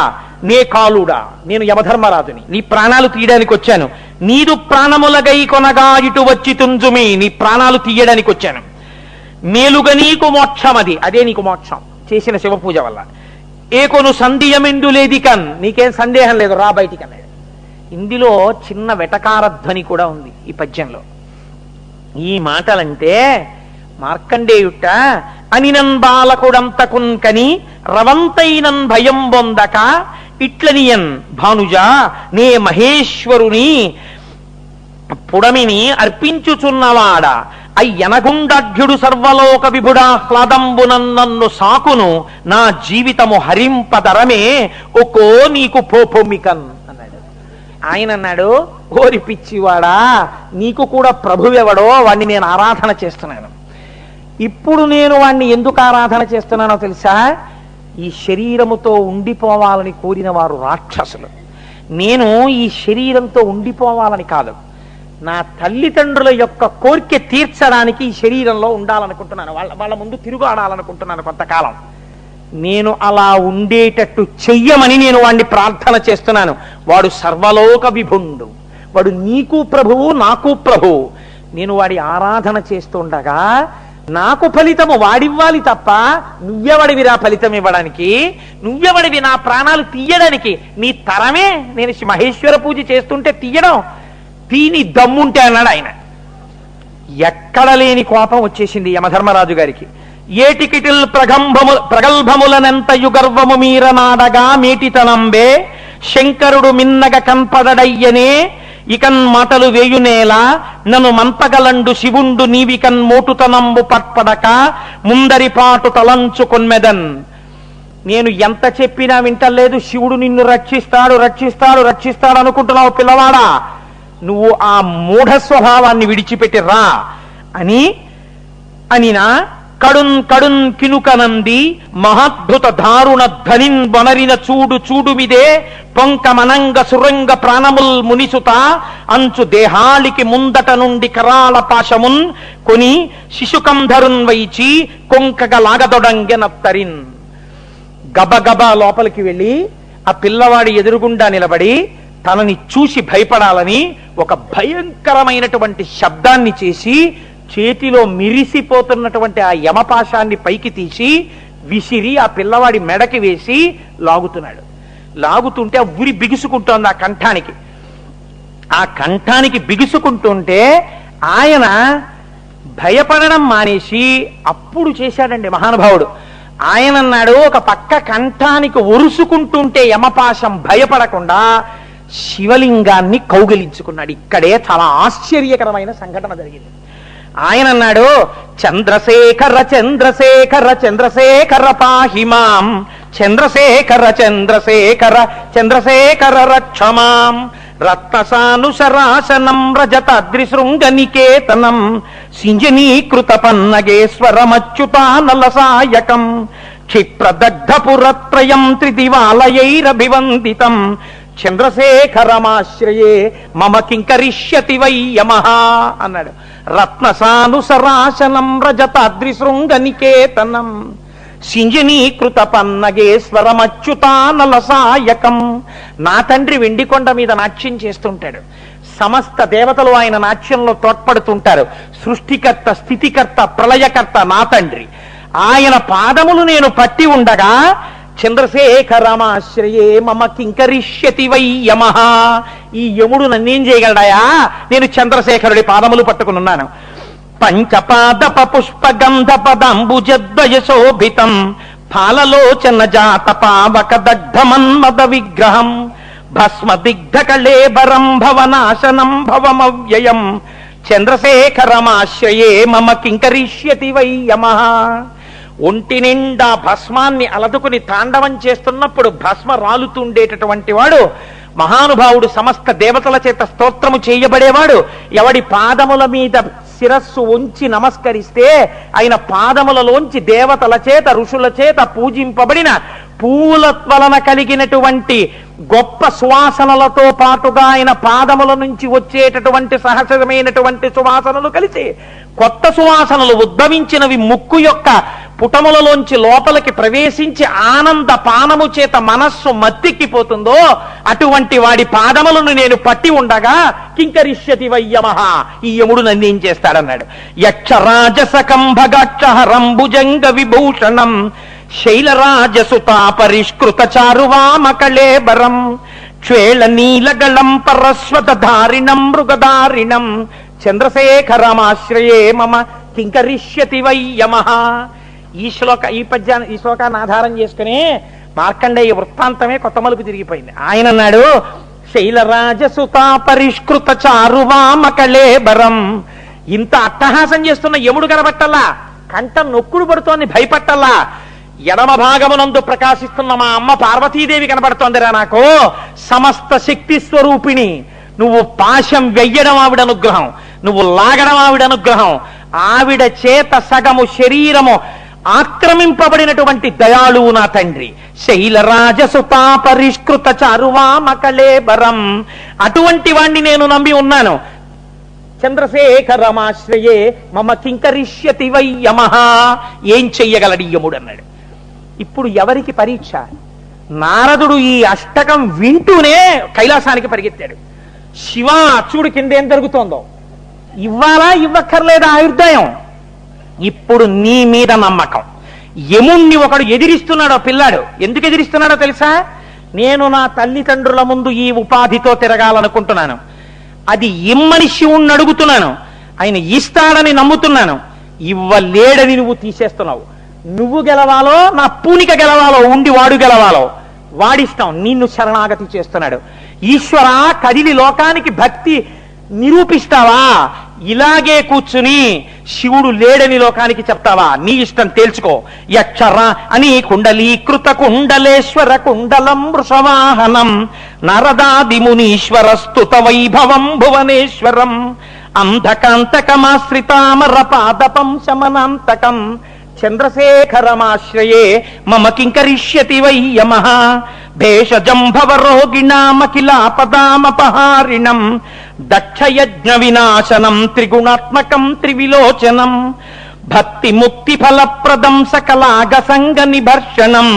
నే కాలుడా, నేను యమధర్మరాజుని, నీ ప్రాణాలు తీయడానికి వచ్చాను. నీదు ప్రాణములగై కొనగా ఇటు వచ్చి తుంజుమి, నీ ప్రాణాలు తీయడానికి వచ్చాను. మేలుగ నీకు మోక్షమది, అదే నీకు మోక్షం చేసిన శివ పూజ వల్ల. ఏకొను సంధియమెండులేది కన్, నీకేం సందేహం లేదు, రా బయటికి అన్నాడు. ఇందులో చిన్న వెటకారధ్వని కూడా ఉంది ఈ పద్యంలో. ఈ మాటలంటే మార్కండేయుట అనినన్ బాలకుడంతకున్ కని రవంతైనన్ భయం బొందక ఇట్లనియన్ భానుజా నే మహేశ్వరుని పుడమిని అర్పించుచున్నవాడ అయ్యనగుండాఢ్యుడు సర్వలోక విభుడాహ్లాదంబునన్ను సాకును నా జీవితము హరింపదరమే ఒక్కో నీకు పోపొమ్మికన్ అన్నాడు. ఆయన అన్నాడు, ఓరి పిచ్చివాడా, నీకు కూడా ప్రభువెవడో వాణ్ణి నేను ఆరాధన చేస్తున్నాను. ఇప్పుడు నేను వాణ్ణి ఎందుకు ఆరాధన చేస్తున్నానో తెలుసా? ఈ శరీరముతో ఉండిపోవాలని కోరిన వారు రాక్షసులు. నేను ఈ శరీరంతో ఉండిపోవాలని కాదు, నా తల్లిదండ్రుల యొక్క కోరిక తీర్చడానికి ఈ శరీరంలో ఉండాలనుకుంటున్నాను, వాళ్ళ ముందు తిరుగాడాలనుకుంటున్నాను కొంతకాలం. నేను అలా ఉండేటట్టు చెయ్యమని నేను వాడిని ప్రార్థన చేస్తున్నాను. వాడు సర్వలోక విభుండు, వాడు నీకు ప్రభువు నాకు ప్రభువు. నేను వాడి ఆరాధన చేస్తుండగా నాకు ఫలితము వాడివ్వాలి తప్ప నువ్వెవడివిరా ఫలితం ఇవ్వడానికి? నువ్వెవడివి నా ప్రాణాలు తీయడానికి? నీ తరమే నేను మహేశ్వర పూజ చేస్తుంటే తీయడం? తీని దమ్ముంటే అన్నాడు ఆయన. ఎక్కడ లేని కోపం వచ్చేసింది యమధర్మరాజు గారికి. ఏటికిటిల్ ప్రగల్భములనెంతయు గర్వము మీరనాడగా మేటితనంబే శంకరుడు మిన్నగ కన్పడయ్యనే ఇకన్ మాటలు వేయునేలా నన్ను మంపగలండు శివుండు నీవికన్ మోటుతనంబు పట్పడక ముందరి పాటు తలంచుకొన్మెదన్. నేను ఎంత చెప్పినా వింటలేదు, శివుడు నిన్ను రక్షిస్తాడు రక్షిస్తాడు రక్షిస్తాడు అనుకుంటున్నావు పిల్లవాడా, నువ్వు ఆ మూఢ స్వభావాన్ని విడిచిపెట్టి రా అనినా కడున్ కడున్ కినుకనంది మహాద్భుత దారుణ ధనిన్ వనరిన చూడు చూడుమిదే పొంక మనంగ సురంగ ప్రాణముల్ మునిసుత అంచు దేహాలికి ముందట నుండి కరాల పాశమున్ కొని శిశుకంధరున్ వైచి కొంకగ లాగదొడంగెనత్తరిన్. గబగబా లోపలికి వెళ్ళి ఆ పిల్లవాడి ఎదురుగుండా నిలబడి తనని చూసి భయపడాలని ఒక భయంకరమైనటువంటి శబ్దాన్ని చేసి చేతిలో మిరిసిపోతున్నటువంటి ఆ యమపాశాన్ని పైకి తీసి విసిరి ఆ పిల్లవాడి మెడకి వేసి లాగుతున్నాడు. లాగుతుంటే ఆ ఉరి బిగుసుకుంటోంది ఆ కంఠానికి. ఆ కంఠానికి బిగుసుకుంటుంటే ఆయన భయపడడం మానేసి అప్పుడు చేశాడండి మహానుభావుడు. ఆయన అన్నాడు, ఒక పక్క కంఠానికి ఒరుసుకుంటుంటే యమపాశం భయపడకుండా శివలింగాన్ని కౌగిలించుకున్నాడు. ఇక్కడే చాలా ఆశ్చర్యకరమైన సంఘటన జరిగింది. ఆయన అన్నాడు, చంద్రశేఖర చంద్రశేఖర చంద్రశేఖర పాహిమాం, చంద్రశేఖర చంద్రశేఖర చంద్రశేఖర రక్షమాం, రత్నసానుశరాసనం రజతాద్రిశృంగనికేతనం, సింజనీకృత పన్నగేశ్వరమచ్యుతానలసాయకం, క్షిప్రదగ్ధపురత్రయం త్రిదివాలయైరభివందితం, చంద్రశేఖరమాశ్రయే మమ కింకరిష్యతి వై యమః అన్నాడు. రత్నసానుశరాసనం రజతాద్రిశృంగనికేతనం, సింజనీకృత పన్నగేశ్వరమచ్యుతానలసాయకం. నా తండ్రి వెండికొండ మీద నాట్యం చేస్తుంటాడు. సమస్త దేవతలు ఆయన నాట్యంలో తోడ్పడుతుంటారు. సృష్టికర్త, స్థితికర్త, ప్రళయకర్త నా తండ్రి. ఆయన పాదములు నేను పట్టి ఉండగా చంద్రశేఖరమాశ్రయే మమ కింకరిష్యతి వై యమః, ఈ యముడు నన్నేం చేయగలడాయా, నేను చంద్రశేఖరుడి పాదములు పట్టుకున్నాను. పంచపాదప పుష్ప గంధ పదాంబుజద్వయ శోభితం, ఫాలలోచన జాత పావక దగ్ధమన్మద విగ్రహం, భస్మ దిగ్ధ కళేబరం భవనాశనం భవమవ్యయం, చంద్రశేఖరమాశ్రయే మమ కింకరిష్యతి వై యమః. ఒంటి నిండా భస్మాన్ని అలదుకుని తాండవం చేస్తున్నప్పుడు భస్మ రాలుతుండేటటువంటి వాడు మహానుభావుడు, సమస్త దేవతల చేత స్తోత్రము చేయబడేవాడు. ఎవడి పాదముల మీద శిరస్సు ఉంచి నమస్కరిస్తే ఆయన పాదములలోంచి దేవతల చేత, ఋషుల చేత పూజింపబడిన పూల వలన కలిగినటువంటి గొప్ప సువాసనలతో పాటుగా ఆయన పాదముల నుంచి వచ్చేటటువంటి సహజమైనటువంటి సువాసనలు కలిసి కొత్త సువాసనలు ఉద్భవించినవి ముక్కు యొక్క పుటములలోంచి లోపలికి ప్రవేశించి ఆనంద పానము చేత మనస్సు మత్తిక్కిపోతుందో అటువంటి వాడి పాదములను నేను పట్టి ఉండగా కింకరిష్యతి వై యమః, ఈ యముడు నన్నేం చేస్తాడన్నాడు. యక్షరాజసకంభగాక్షహరంభుజంగ విభూషణం, శైలరాజసుతా పరిష్కృత చారువామకళేబరం, క్షేళ నీలగళం పరస్వత ధారిణం మృగధారిణం, చంద్రశేఖరమాశ్రయే మమ కింకరిష్యతి వై యమః. ఈ శ్లోకాన్ని ఆధారం చేసుకుని మార్కండేయ వృత్తాంతమే కొత్త మలుపు తిరిగిపోయింది. ఆయన అన్నాడు, శైలరాజసుతా పరిష్కృత చారువామకళేబరం. ఇంత అట్టహాసం చేస్తున్న యముడు కనబట్టల్లా, కంఠం నొక్కుడు పడుతోంది, భయపట్టల్లా. ఎడమ భాగమునందు ప్రకాశిస్తున్న మా అమ్మ పార్వతీదేవి కనబడుతోందిరా నాకు. సమస్త శక్తి స్వరూపిణి నువ్వు. పాశం వెయ్యడం ఆవిడ అనుగ్రహం, నువ్వు లాగడం ఆవిడ అనుగ్రహం. ఆవిడ చేత సగము శరీరము ఆక్రమింపబడినటువంటి దయాళువు నా తండ్రి. శైలరాజసుతా పరిష్కృత చారువామకళేబరం, అటువంటి వాణ్ణి నేను నమ్మి ఉన్నాను. చంద్రశేఖరమాశ్రయే మమ కింకరిష్యతి వై యమః, ఏం చెయ్యగలడు యముడు అన్నాడు. ఇప్పుడు ఎవరికి పరీక్ష? నారదుడు ఈ అష్టకం వింటూనే కైలాసానికి పరిగెత్తాడు. శివ చూడు కింద ఏం జరుగుతోందో, ఇవ్వాలా ఇవ్వక్కర్లేదా ఆయుర్దాయం? ఇప్పుడు నీ మీద నమ్మకం. యముణ్ణి ఒకడు ఎదిరిస్తున్నాడో పిల్లాడు. ఎందుకు ఎదిరిస్తున్నాడో తెలుసా? నేను నా తల్లిదండ్రుల ముందు ఈ ఉపాధితో తిరగాలనుకుంటున్నాను, అది ఇమ్మని శివుణ్ణి అడుగుతున్నాను, ఆయన ఇస్తాడని నమ్ముతున్నాను. ఇవ్వలేడని నువ్వు తీసేస్తున్నావు. నువ్వు గెలవాలో నా పూనిక గెలవాలో, ఉండి వాడు గెలవాలో వాడిస్తాం. నిన్ను శరణాగతి చేస్తున్నాడు. ఈశ్వర కదిలి లోకానికి భక్తి నిరూపిస్తావా? ఇలాగే కూర్చుని శివుడు లేడని లోకానికి చెప్తావా? నీ ఇష్టం, తేల్చుకో. యక్షర అని కుండలీకృత కుండలేశ్వర కుండలం వృషవాహనం, నరదాదిమునీశ్వర స్తుత వైభవం భువనేశ్వరం, అంధకాంతకమాశ్రితామర పాదపం శమనాంతకం, చంద్రశేఖరమాశ్రయే మమ కింకరిష్యతి వై యమః భేషజం భవరోగిణామఖిలాపదామపహారిణం దక్షయజ్ఞ వినాశనం త్రిగుణాత్మకం త్రివిలోచనం భక్తి ముక్తి ఫలప్రదం సకలాగ సంగ నిభర్షణం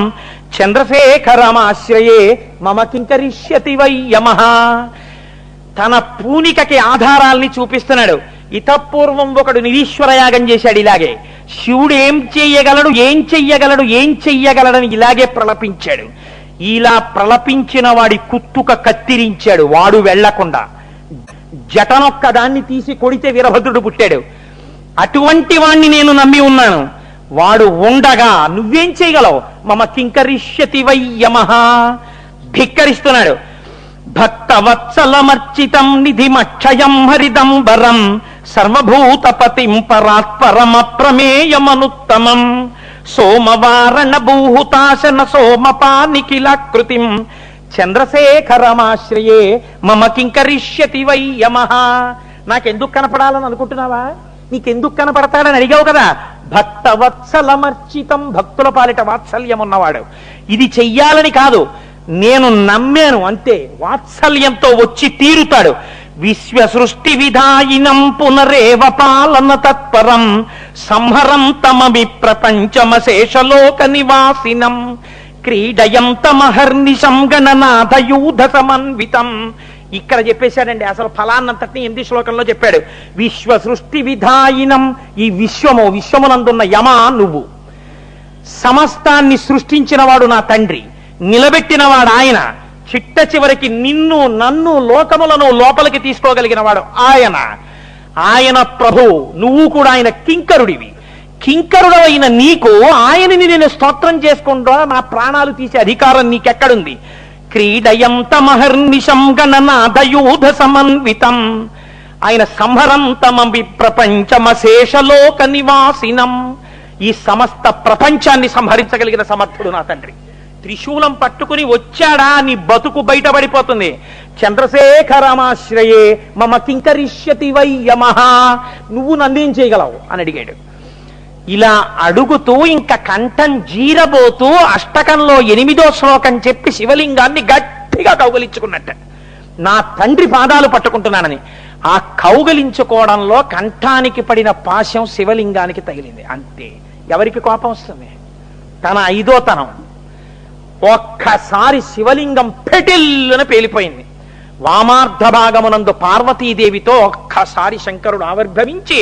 చంద్రశేఖరమాశ్రయే మమ కింకరిష్యతి వై యమః. తన పూనికకి ఆధారాల్ని చూపిస్తున్నాడు. ఇతపూర్వం ఒకడు నిరీశ్వర యాగం చేశాడు ఇలాగే. శివుడు ఏం చెయ్యగలడు, ఏం చెయ్యగలడు, ఏం చెయ్యగలడని ఇలాగే ప్రలపించాడు. ఇలా ప్రలపించిన వాడి కుత్తుక కత్తిరించాడు, వాడు వెళ్లకుండా. జటనొక్క దాన్ని తీసి కొడితే వీరభద్రుడు పుట్టాడు. అటువంటి వాణ్ణి నేను నమ్మి ఉన్నాను. వాడు ఉండగా నువ్వేం చేయగలవు? మమ కింకరిష్యతి వై యమః. ధిక్కరిస్తున్నాడు. భక్తవత్సలమర్చితం నిధిమక్షయం హరిదంబరం సర్వభూతపతిం పరాత్పరమ ప్రమేయమనుత్తమం సోమవారణ భూహుతాశన సోమపానిఖిలాకృతిం చంద్రశేఖరమాశ్రయే మమ కింకరిష్యతి వై యమః. నాకెందుకు కనపడాలని అనుకుంటున్నావా? నీకెందుకు కనపడతాడని అడిగావు కదా. భక్తవత్సలమర్చితం, భక్తుల పాలిట వాత్సల్యం ఉన్నవాడు. ఇది చెయ్యాలని కాదు, నేను నమ్మాను అంతే. వాత్సల్యంతో వచ్చి తీరుతాడు. విశ్వ సృష్టి విధాయినం పునరేవ పాలన తత్పరం సంహరం తమమి ప్రపంచమశేషలోక నివాసినం క్రీడయంతమహర్నిశం గణనాథయూధ సమన్వితం. ఇక్కడ చెప్పేశాడండి అసలు ఫలాన్నంతటిని 8 శ్లోకంలో చెప్పాడు. విశ్వ సృష్టి విధాయినం, ఈ విశ్వమునందున్న యమా నువ్వు. సమస్తాన్ని సృష్టించిన వాడు నా తండ్రి, నిలబెట్టినవాడు ఆయన. చిట్ట చివరికి నిన్ను నన్ను లోకములను లోపలికి తీసుకోగలిగిన వాడు ఆయన. ఆయన ప్రభు, నువ్వు కూడా ఆయన కింకరుడివి. కింకరుడైన నీకు ఆయనని నేను స్తోత్రం చేసుకుంటా నా ప్రాణాలు తీసే అధికారం నీకెక్కడుంది? క్రీడయంతమహర్నిశం గణనాథయూధ సమన్వితం ఆయన సంహరం తమవి ప్రపంచమశేషలోక నివాసినం. ఈ సమస్త ప్రపంచాన్ని సంహరించగలిగిన సమర్థుడు నా తండ్రి. త్రిశూలం పట్టుకుని వచ్చాడా నీ బతుకు బయటపడిపోతుంది. చంద్రశేఖరమాశ్రయే మమ కింకరిష్యతి వై యమః. నువ్వు నన్నేం చేయగలవు అని అడిగాడు. ఇలా అడుగుతూ ఇంకా కంఠం జీరబోతూ అష్టకంలో 8వ శ్లోకం చెప్పి శివలింగాన్ని గట్టిగా కౌగలించుకున్నట్ట. నా తండ్రి పాదాలు పట్టుకుంటున్నానని. ఆ కౌగలించుకోవడంలో కంఠానికి పడిన పాశం శివలింగానికి తగిలింది. అంతే. ఎవరికి కోపం వస్తుంది? తన 5వ తనం. ఒక్కసారి శివలింగం పెటిల్లున పేలిపోయింది. వామార్ధ భాగమునందు పార్వతీదేవితో ఒక్కసారి శంకరుడు ఆవిర్భవించి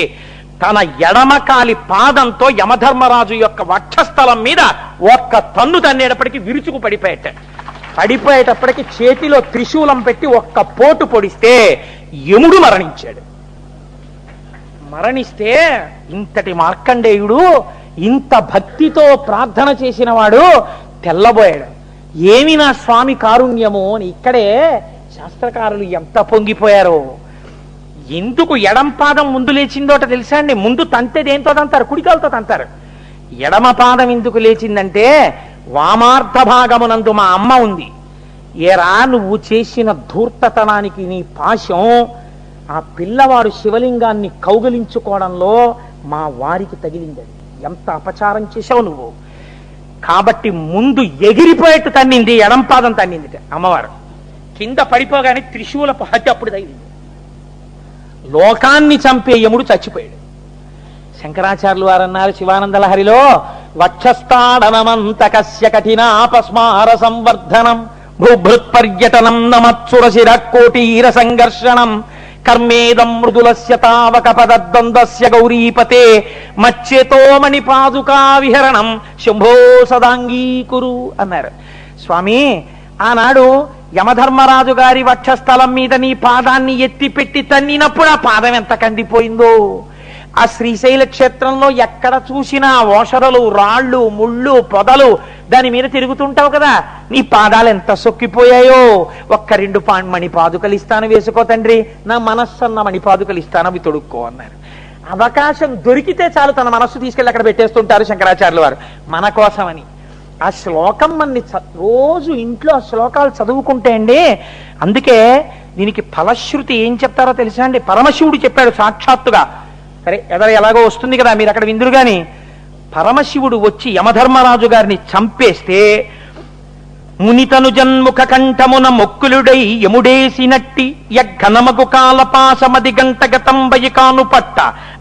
తన ఎడమకాలి పాదంతో యమధర్మరాజు యొక్క వక్షస్థలం మీద ఒక్క తన్ను తన్నేటప్పటికీ విరుచుకు పడిపోయేటప్పటికి చేతిలో త్రిశూలం పెట్టి ఒక్క పోటు పొడిస్తే యముడు మరణించాడు. మరణిస్తే ఇంతటి మార్కండేయుడు ఇంత భక్తితో ప్రార్థన చేసిన వాడు తెల్లబోయాడు. ఏమి నా స్వామి కారుణ్యము అని ఇక్కడే శాస్త్రకారులు ఎంత పొంగిపోయారో. ఎందుకు ఎడమ పాదం ముందు లేచిందోట తెలుసా అండి? ముందు తంతే దేంతో తంతారు? కుడికాలతో తంతారు. ఎడమ పాదం ఎందుకు లేచిందంటే వామార్ధ భాగమునందు మా అమ్మ ఉంది. ఏరా నువ్వు చేసిన ధూర్తతనానికి నీ పాశం ఆ పిల్లవాడు శివలింగాన్ని కౌగలించుకోవడంలో మా వారికి తగిలింది. ఎంత అపచారం చేశావు నువ్వు. కాబట్టి ముందు ఎగిరిపోయేట్టు తన్నింది, ఎడం పాదం తన్నింది అమ్మవారు. కింద పడిపోగానే త్రిశూలపు హత్య అప్పుడు తగిలింది. లోకాన్ని చంపే యముడు చచ్చిపోయాడు. శంకరాచార్యులు వారు అన్నారు శివానంద లహరిలో, వక్షస్థాడనమంతకస్య కఠినాపస్మార సంవర్ధనం భూభృత్ పర్యటనం నమత్సురశిర కోటీర సంఘర్షణం కర్మేదం మృదులస్య తావక పదద్వంద్వస్య గౌరీపతే మచ్చేతో మణిపాదుకా విహరణం శంభో సదాంగీకురు అన్నారు. స్వామి, ఆనాడు యమధర్మరాజు గారి వక్షస్థలం మీద నీ పాదాన్ని ఎత్తిపెట్టి తన్నినప్పుడు ఆ పాదం ఎంత కందిపోయిందో. ఆ శ్రీశైల క్షేత్రంలో ఎక్కడ చూసినా ఓషరలు, రాళ్ళు, ముళ్ళు, పొదలు దాని మీద తిరుగుతుంటావు కదా, నీ పాదాలు ఎంత సొక్కిపోయాయో. ఒక్క 2 మణిపాదుకలు ఇస్తాను, వేసుకో తండ్రి, నా మనస్సన్న మణిపాదుకలు ఇస్తాను, అవి తొడుక్కో అన్నారు. అవకాశం దొరికితే చాలు తన మనస్సు తీసుకెళ్ళి అక్కడ పెట్టేస్తుంటారు శంకరాచార్యుల వారు మన కోసమని. ఆ శ్లోకం మన్ని రోజు ఇంట్లో ఆ శ్లోకాలు చదువుకుంటే అండి, అందుకే దీనికి ఫలశ్రుతి ఏం చెప్తారో తెలుసా అండి? పరమశివుడు చెప్పాడు సాక్షాత్తుగా. సరే ఎలాగో వస్తుంది కదా, మీరు అక్కడ విందురు గాని పరమశివుడు వచ్చి యమధర్మరాజు గారిని చంపేస్తే మునితను జన్ముఖ కంఠమున మొక్కులుడై యముడేసినట్టి యఘనమగు కాలపాశమది గంటగతంబయి కాను పట్ట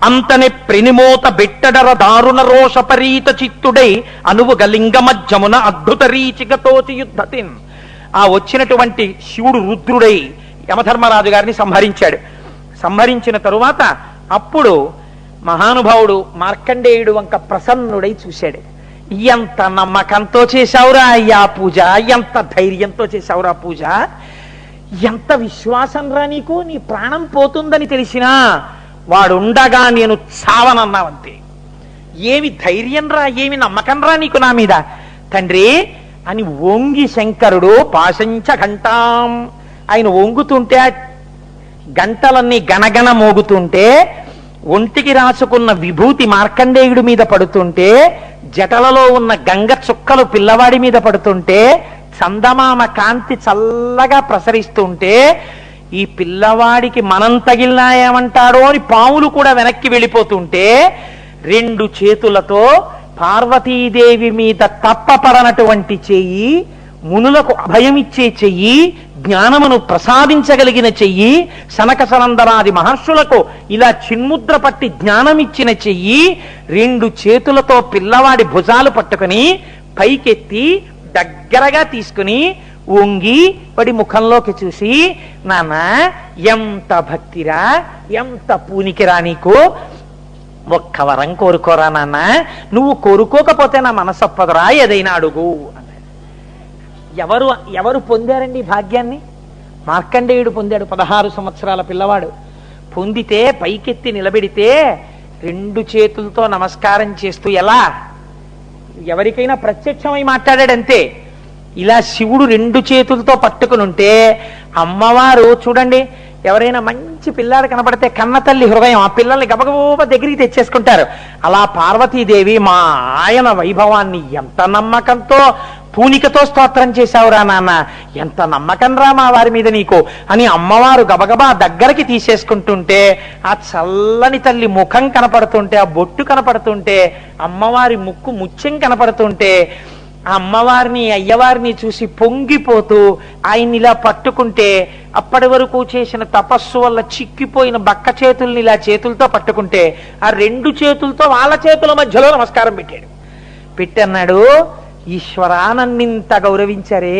అంతనే ప్రణిమోత బెట్టడర దారుణ రోషపరీత చిత్తుడై అనువుగ లింగ మధ్యమున అద్భుత రీచిగతోచి యుద్ధతిన్. ఆ వచ్చినటువంటి శివుడు రుద్రుడై యమధర్మరాజు గారిని సంహరించాడు. సంహరించిన తరువాత అప్పుడు మహానుభావుడు మార్కండేయుడు వంక ప్రసన్నుడై చూశాడు. ఎంత నమ్మకంతో చేశావురా అయ్యా పూజ, ఎంత ధైర్యంతో చేశావురా పూజ, ఎంత విశ్వాసం రా నీకు, నీ ప్రాణం పోతుందని తెలిసినా వాడుండగా నేను చావనన్నావంతే. ఏమి ధైర్యం రా, ఏమి నమ్మకం రా నీకు నా మీద తండ్రి అని వంగి శంకరుడు పాశంచ ఘంటాం, ఆయన వంగుతుంటే గంటలన్నీ గణగణ మోగుతుంటే ఒంటికి రాసుకున్న విభూతి మార్కండేయుడి మీద పడుతుంటే జటలలో ఉన్న గంగ చుక్కలు పిల్లవాడి మీద పడుతుంటే చందమామ కాంతి చల్లగా ప్రసరిస్తుంటే ఈ పిల్లవాడికి మనం తగిలినా ఏమంటాడో అని పాములు కూడా వెనక్కి వెళ్ళిపోతుంటే 2 చేతులతో పార్వతీదేవి మీద తప్పపడనటువంటి చెయ్యి, మునులకు అభయమిచ్చే చెయ్యి, జ్ఞానమును ప్రసాదించగలిగిన చెయ్యి, సనక సనందనాది మహర్షులకు ఇలా చిన్ముద్ర పట్టి జ్ఞానమిచ్చిన చెయ్యి 2 చేతులతో పిల్లవాడి భుజాలు పట్టుకుని పైకెత్తి దగ్గరగా తీసుకుని వంగి వాడి ముఖంలోకి చూసి, నాన్న ఎంత భక్తిరా, ఎంత పూనికిరా నీకు, ఒక్క వరం కోరుకోరా నాన్న, నువ్వు కోరుకోకపోతే నా మనసొప్పదురా, ఏదైనా అడుగు అన్నాడు. ఎవరు పొందారండి భాగ్యాన్ని? మార్కండేయుడు పొందాడు. 16 సంవత్సరాల పిల్లవాడు పొందితే పైకెత్తి నిలబెడితే 2 చేతులతో నమస్కారం చేస్తూ, ఎలా ఎవరికైనా ప్రత్యక్షమై మాట్లాడాడంతే. ఇలా శివుడు 2 చేతులతో పట్టుకుని ఉంటే అమ్మవారు చూడండి, ఎవరైనా మంచి పిల్లాడు కనపడితే కన్న తల్లి హృదయం ఆ పిల్లల్ని గబగబా దగ్గరికి తెచ్చేసుకుంటారు. అలా పార్వతీదేవి మా ఆయన వైభవాన్ని ఎంత నమ్మకంతో పూనికతో స్తోత్రం చేశావురా నాన్న, ఎంత నమ్మకం రా మా వారి మీద నీకు అని అమ్మవారు గబగబా దగ్గరికి తీసేసుకుంటుంటే ఆ చల్లని తల్లి ముఖం కనపడుతుంటే, ఆ బొట్టు కనపడుతుంటే, అమ్మవారి ముక్కు ముత్యం కనపడుతుంటే ఆ అమ్మవారిని అయ్యవారిని చూసి పొంగిపోతూ ఆయన్ని ఇలా పట్టుకుంటే, అప్పటి వరకు చేసిన తపస్సు వల్ల చిక్కిపోయిన బక్క చేతుల్ని ఇలా చేతులతో పట్టుకుంటే ఆ 2 చేతులతో వాళ్ళ చేతుల మధ్యలో నమస్కారం పెట్టాడు. పెట్టన్నాడు, ఈశ్వరా నన్నింత గౌరవించారే,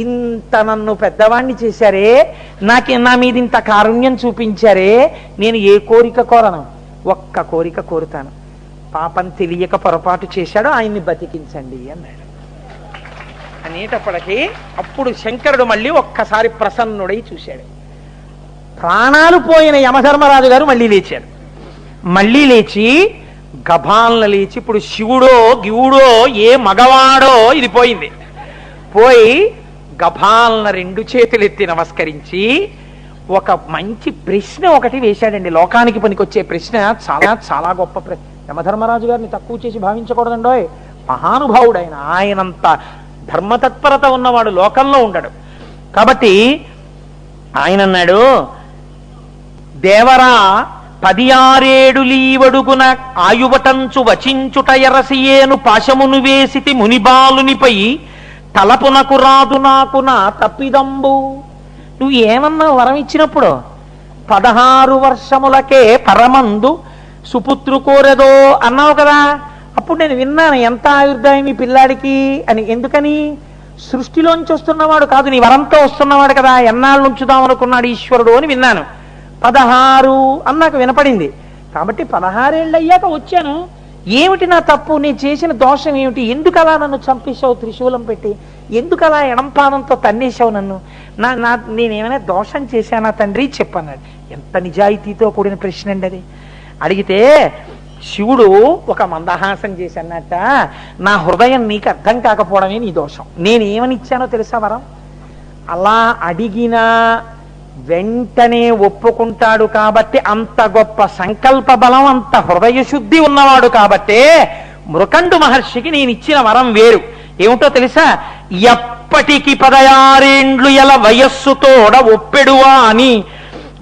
ఇంత నన్ను పెద్దవాణ్ణి చేశారే, నా మీద ఇంత కారుణ్యం చూపించారే, నేను ఏ కోరిక కోరను, ఒక్క కోరిక కోరుతాను, పాపం తెలియక పొరపాటు చేశాడు, ఆయన్ని బతికించండి అన్నాడు. అనేటప్పటికీ అప్పుడు శంకరుడు మళ్ళీ ఒక్కసారి ప్రసన్నుడై చూశాడు. ప్రాణాలు పోయిన యమధర్మరాజు గారు మళ్ళీ లేచాడు. మళ్ళీ లేచి గభాలను లేచి, ఇప్పుడు శివుడో గివుడో ఏ మగవాడో ఇది పోయింది, పోయి గభాలను 2 చేతులు ఎత్తి నమస్కరించి ఒక మంచి ప్రశ్న ఒకటి వేశాడండి. లోకానికి పనికొచ్చే ప్రశ్న, చాలా చాలా గొప్ప ప్రశ్న. యమధర్మరాజు గారిని తక్కువ చేసి భావించకూడదండోయ్, మహానుభావుడు ఆయన. ఆయనంత ధర్మతత్పరత ఉన్నవాడు లోకంలో ఉండడు. కాబట్టి ఆయన అన్నాడు, దేవరా 16 లీవడుగున ఆయువటంచు వచించుట ఎరసియేను పాశమును వేసితి మునిబాలునిపై తలపునకు రాదు నాకు నా తప్పిదంబు. నువ్వు ఏమన్నా వరం ఇచ్చినప్పుడు 16 వర్షములకే పరమందు సుపుత్రు కోరెదో అన్నావు కదా, అప్పుడు నేను విన్నాను ఎంత ఆయుర్దాయం ఈ పిల్లాడికి అని. ఎందుకని? సృష్టిలోంచి వస్తున్నవాడు కాదు, నీ వరంతో వస్తున్నవాడు కదా, ఎన్నాళ్ళు ఉంచుదాం అనుకున్నాడు ఈశ్వరుడు అని విన్నాను. 16 అని నాకు వినపడింది. కాబట్టి 16 ఏళ్ళు అయ్యాక వచ్చాను. ఏమిటి నా తప్పు, నేను చేసిన దోషం ఏమిటి, ఎందుకు అలా నన్ను చంపేశావు త్రిశూలం పెట్టి, ఎందుకు అలా ఎడంపాదంతో తన్నేశావు నన్ను, నేనేమైనా దోషం చేశానా తండ్రి చెప్పన్నాడు. ఎంత నిజాయితీతో కూడిన ప్రశ్న అండి అది. అడిగితే శివుడు ఒక మందహాసం చేసి అన్నట్ట, నా హృదయం నీకు అర్థం కాకపోవడమే నీ దోషం, నేనేమని ఇచ్చానో తెలుసా వరం, అలా అడిగినా వెంటనే ఒప్పుకుంటాడు కాబట్టి, అంత గొప్ప సంకల్ప బలం, అంత హృదయ శుద్ధి ఉన్నవాడు కాబట్టే మృకండు మహర్షికి నేను ఇచ్చిన వరం వేరు. ఏమిటో తెలుసా? ఎప్పటికి 16 ఏండ్లు ఎలా వయస్సుతోడ ఒప్పెడువా అని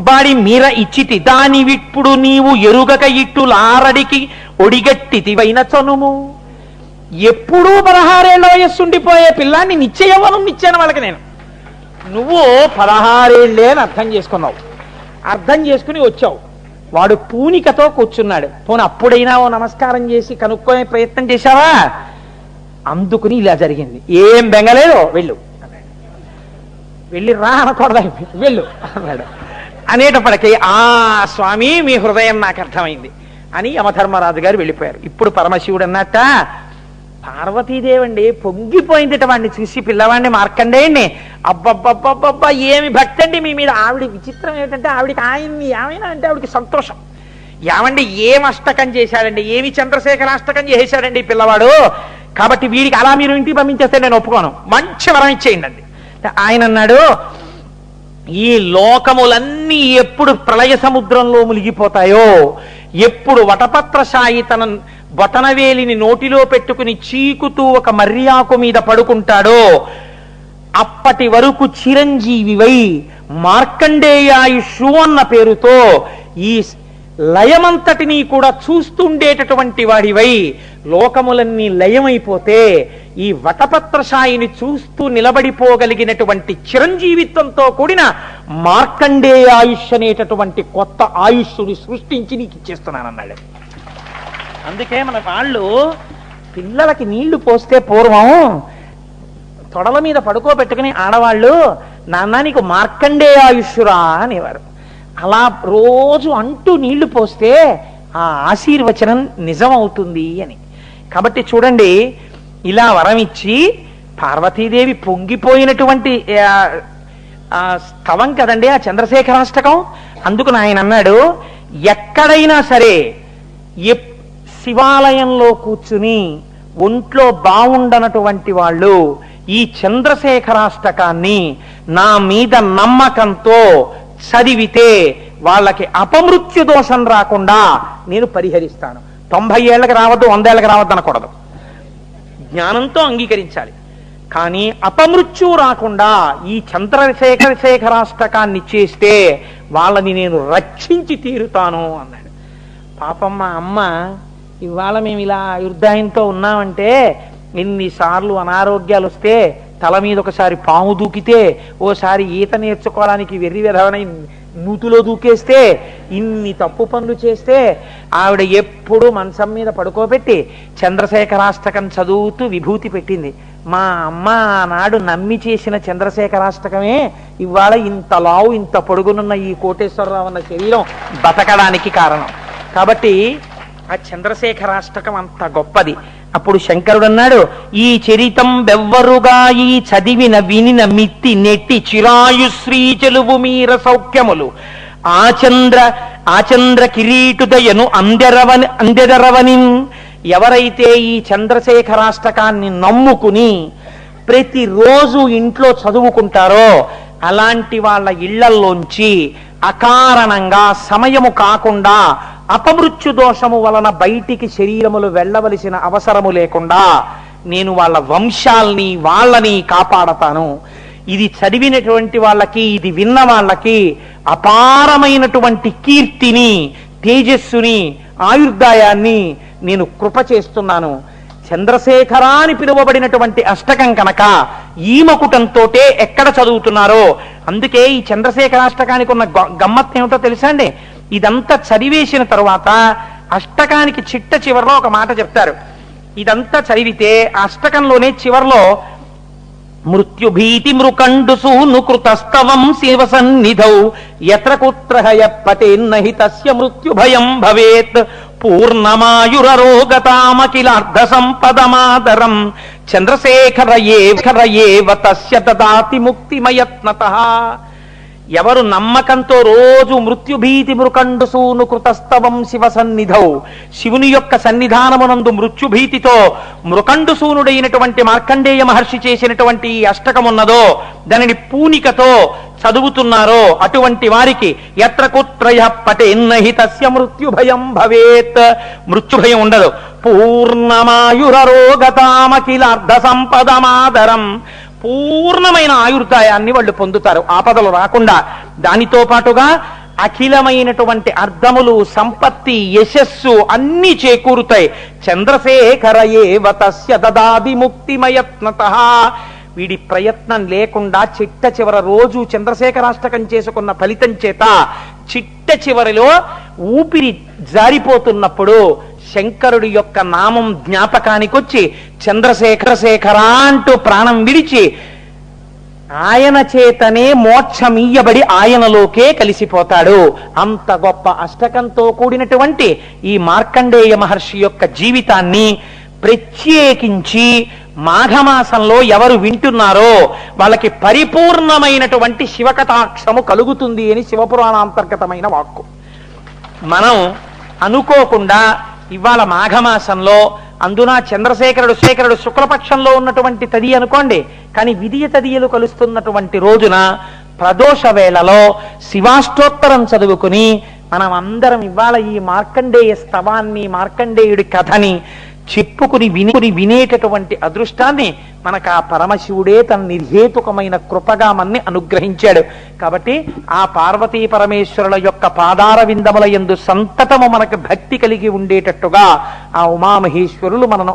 వాడి మీర ఇచ్చితి దాని విప్పుడు నీవు ఎరుగక ఇట్టులారడికి ఒడిగట్టితివైన చనుము. ఎప్పుడూ 16 ఏళ్ల వయస్సు ఉండిపోయే పిల్లాన్ని నిశ్చయవనం ఇచ్చాను వాళ్ళకి నేను. నువ్వు 16 ఏళ్ళే అని అర్థం చేసుకున్నావు, అర్థం చేసుకుని వచ్చావు. వాడు పూనికతో కూర్చున్నాడు. పోనీ అప్పుడైనా ఓ నమస్కారం చేసి కనుక్కోనే ప్రయత్నం చేశావా? అందుకుని ఇలా జరిగింది. ఏం బెంగలేదు, వెళ్ళు అన్నాడు. వెళ్ళి రా అనకూడదా, వెళ్ళు అన్నాడు. అనేటప్పటికీ ఆ స్వామి మీ హృదయం నాకు అర్థమైంది అని యమధర్మరాజు గారు వెళ్ళిపోయారు. ఇప్పుడు పరమశివుడు అన్నట్ట, పార్వతీదేవండి పొంగిపోయిందిట వాడిని చూసి, పిల్లవాడిని మార్కండేయండి. అబ్బబ్బబ్బబ్బబ్బా ఏమి భక్తి అండి మీ మీద. ఆవిడ విచిత్రం ఏంటంటే ఆవిడికి ఆయన్ని ఏమైనా అంటే ఆవిడికి సంతోషం. ఏమండి ఏం అష్టకం చేశాడండి, ఏమి చంద్రశేఖరాష్టకం చేశాడండి పిల్లవాడు, కాబట్టి వీడికి అలా మీరు ఇంటికి పంపించేస్తే నేను ఒప్పుకోను, మంచి వరం ఇచ్చేయండి అండి. ఆయన అన్నాడు, ఈ లోకములన్నీ ఎప్పుడు ప్రళయ సముద్రంలో మునిగిపోతాయో, ఎప్పుడు వటపత్రశాయి తన బొటనవేలిని నోటిలో పెట్టుకుని చీకుతూ ఒక మర్యాకు మీద పడుకుంటాడో, అప్పటి వరకు చిరంజీవివై మార్కండేయాయుషు అన్న పేరుతో ఈ లయమంతటినీ కూడా చూస్తుండేటటువంటి వాడివై, లోకములన్నీ లయమైపోతే ఈ వటపత్రశాయిని చూస్తూ నిలబడిపోగలిగినటువంటి చిరంజీవిత్వంతో కూడిన మార్కండేయాయుష్ అనేటటువంటి కొత్త ఆయుష్ని సృష్టించి నీకు ఇచ్చేస్తున్నానన్నాడు. అందుకే మన వాళ్ళు పిల్లలకి నీళ్లు పోస్తే పూర్వం తొడల మీద పడుకోబెట్టుకుని ఆడవాళ్ళు, నాన్న నీకు మార్కండేయాయుష్రా అనేవారు. అలా రోజు అంటూ నీళ్లు పోస్తే ఆ ఆశీర్వచనం నిజమవుతుంది అని. కాబట్టి చూడండి, ఇలా వరం ఇచ్చి పార్వతీదేవి పొంగిపోయినటువంటి స్థవం కదండి ఆ చంద్రశేఖరాష్టకం. అందుకు ఆయన అన్నాడు, ఎక్కడైనా సరే శివాలయంలో కూర్చుని ఒంట్లో బాగుండనటువంటి వాళ్ళు ఈ చంద్రశేఖరాష్టకాన్ని నా మీద నమ్మకంతో చదివితే వాళ్ళకి అపమృత్యు దోషం రాకుండా నేను పరిహరిస్తాను. 90 ఏళ్ళకి రావద్దు, 100 ఏళ్ళకి రావద్దు అనకూడదు, జ్ఞానంతో అంగీకరించాలి. కానీ అపమృత్యు రాకుండా ఈ చంద్రశేఖరాష్టకాన్ని చేస్తే వాళ్ళని నేను రక్షించి తీరుతాను అన్నాడు. పాపం మా అమ్మ, ఇవాళ మేము ఇలా యుద్ధాయంతో ఉన్నామంటే ఎన్నిసార్లు అనారోగ్యాలు వస్తే, తల మీద ఒకసారి పాము దూకితే, ఓసారి ఈత నేర్చుకోవడానికి వెర్రి వెధవనై నూతులో దూకేస్తే, ఇన్ని తప్పు పనులు చేస్తే ఆవిడ ఎప్పుడు మంచం మీద పడుకోబెట్టి చంద్రశేఖరాష్టకం చదువుతూ విభూతి పెట్టింది. మా అమ్మ ఆనాడు నమ్మి చేసిన చంద్రశేఖరాష్టకమే ఇవాళ ఇంత లావు ఇంత పొడుగునున్న ఈ కోటేశ్వరరావు అన్న శరీరం బతకడానికి కారణం. కాబట్టి ఆ చంద్రశేఖరాష్టకం అంత గొప్పది. అప్పుడు శంకరుడు అన్నాడు, ఈ చరితం బెవ్వరుగా ఈ చదివిన వినిన మిత్తి నెట్టి చిరాయుశ్రీ చెలువు మీర సౌఖ్యములు ఆచంద్ర కిరీటుదయను అందెదరవని. ఎవరైతే ఈ చంద్రశేఖరాష్టకాన్ని నమ్ముకుని ప్రతిరోజు ఇంట్లో చదువుకుంటారో అలాంటి వాళ్ళ ఇళ్లల్లోంచి అకారణంగా సమయము కాకుండా అపమృత్యు దోషము వలన బయటికి శరీరములు వెళ్ళవలసిన అవసరము లేకుండా నేను వాళ్ళ వంశాల్ని వాళ్ళని కాపాడతాను. ఇది చదివినటువంటి వాళ్ళకి, ఇది విన్న వాళ్ళకి అపారమైనటువంటి కీర్తిని, తేజస్సుని, ఆయుర్దాయాన్ని నేను కృప చేస్తున్నాను. చంద్రశేఖర అని పిలువబడినటువంటి అష్టకం కనుక ఈ మకుటంతో ఎక్కడ చదువుతున్నారో, అందుకే ఈ చంద్రశేఖరాష్టకానికి ఉన్న గమ్మత్తు ఏమిటో తెలుసా అండి? ఇదంతా చదివేసిన తరువాత అష్టకానికి చిట్ట చివరిలో ఒక మాట చెప్తారు. ఇదంతా చదివితే అష్టకంలోనే చివర్లో మృత్యుభీతి మృకండు సూనుకృతస్తవం శివ సన్నిధౌ యత్ర కుత్రహయ పతేన్నహి తస్య మృత్యుభయం భవేత్ పూర్ణమాయురరోగతామఖిలార్ధ సంపదమాదరం చంద్రశేఖరయేవ తస్య దదాతి ముక్తిమయత్నతః. ఎవరు నమ్మకంతో రోజు మృత్యుభీతి మృకండు సూను కృతస్తవం శివ సన్నిధౌ, శివుని యొక్క సన్నిధానమునందు మృత్యుభీతితో మృకండు సూనుడైనటువంటి మార్కండేయ మహర్షి చేసినటువంటి ఈ అష్టకమున్నదో దానిని పూనికతో చదువుతున్నారో అటువంటి వారికి యత్ర కుత్రయ పటేన్నహి తస్య మృత్యుభయం భవేత్, మృత్యుభయం ఉండదు. పూర్ణమాయురరోగతామఖిలార్ధ సంపదమాదరం, పూర్ణమైన ఆయుర్దాయాన్ని వాళ్ళు పొందుతారు, ఆపదలు రాకుండా. దానితో పాటుగా అఖిలమైనటువంటి అర్థములు, సంపత్తి, యశస్సు అన్ని చేకూరుతాయి. చంద్రశేఖర ఏవ తస్య దదాది ముక్తిమయత్నతః. వీడి ప్రయత్నం లేకుండా చిట్ట చివర రోజు చంద్రశేఖరాష్టకం చేసుకున్న ఫలితం చేత చిట్ట చివరిలో ఊపిరి జారిపోతున్నప్పుడు శంకరుడి యొక్క నామం జ్ఞాపకానికొచ్చి చంద్రశేఖర అంటూ ప్రాణం విడిచి ఆయన చేతనే మోక్షమీయబడి ఆయనలోకే కలిసిపోతాడు. అంత గొప్ప అష్టకంతో కూడినటువంటి ఈ మార్కండేయ మహర్షి యొక్క జీవితాన్ని ప్రత్యేకించి మాఘమాసంలో ఎవరు వింటున్నారో వాళ్ళకి పరిపూర్ణమైనటువంటి శివకటాక్షము కలుగుతుంది అని శివపురాణాంతర్గతమైన వాక్కు. మనం అనుకోకుండా ఇవాళ మాఘమాసంలో, అందున చంద్రశేఖరుడు శుక్లపక్షంలో ఉన్నటువంటి తది అనుకోండి, కానీ విధియ తదియలు కలుస్తున్నటువంటి రోజున ప్రదోష వేళలో శివాష్టోత్తరం చదువుకుని మనం అందరం ఇవాళ ఈ మార్కండేయ స్తవాన్ని, మార్కండేయుడి కథని చెప్పుకుని వినేటటువంటి అదృష్టాన్ని మనకు ఆ పరమశివుడే తన నిర్హేతుకమైన కృపగా మన్ని అనుగ్రహించాడు. కాబట్టి ఆ పార్వతీ పరమేశ్వరుల యొక్క పాదార విందముల యందు సంతతము మనకు భక్తి కలిగి ఉండేటట్టుగా ఆ ఉమామహేశ్వరులు మనను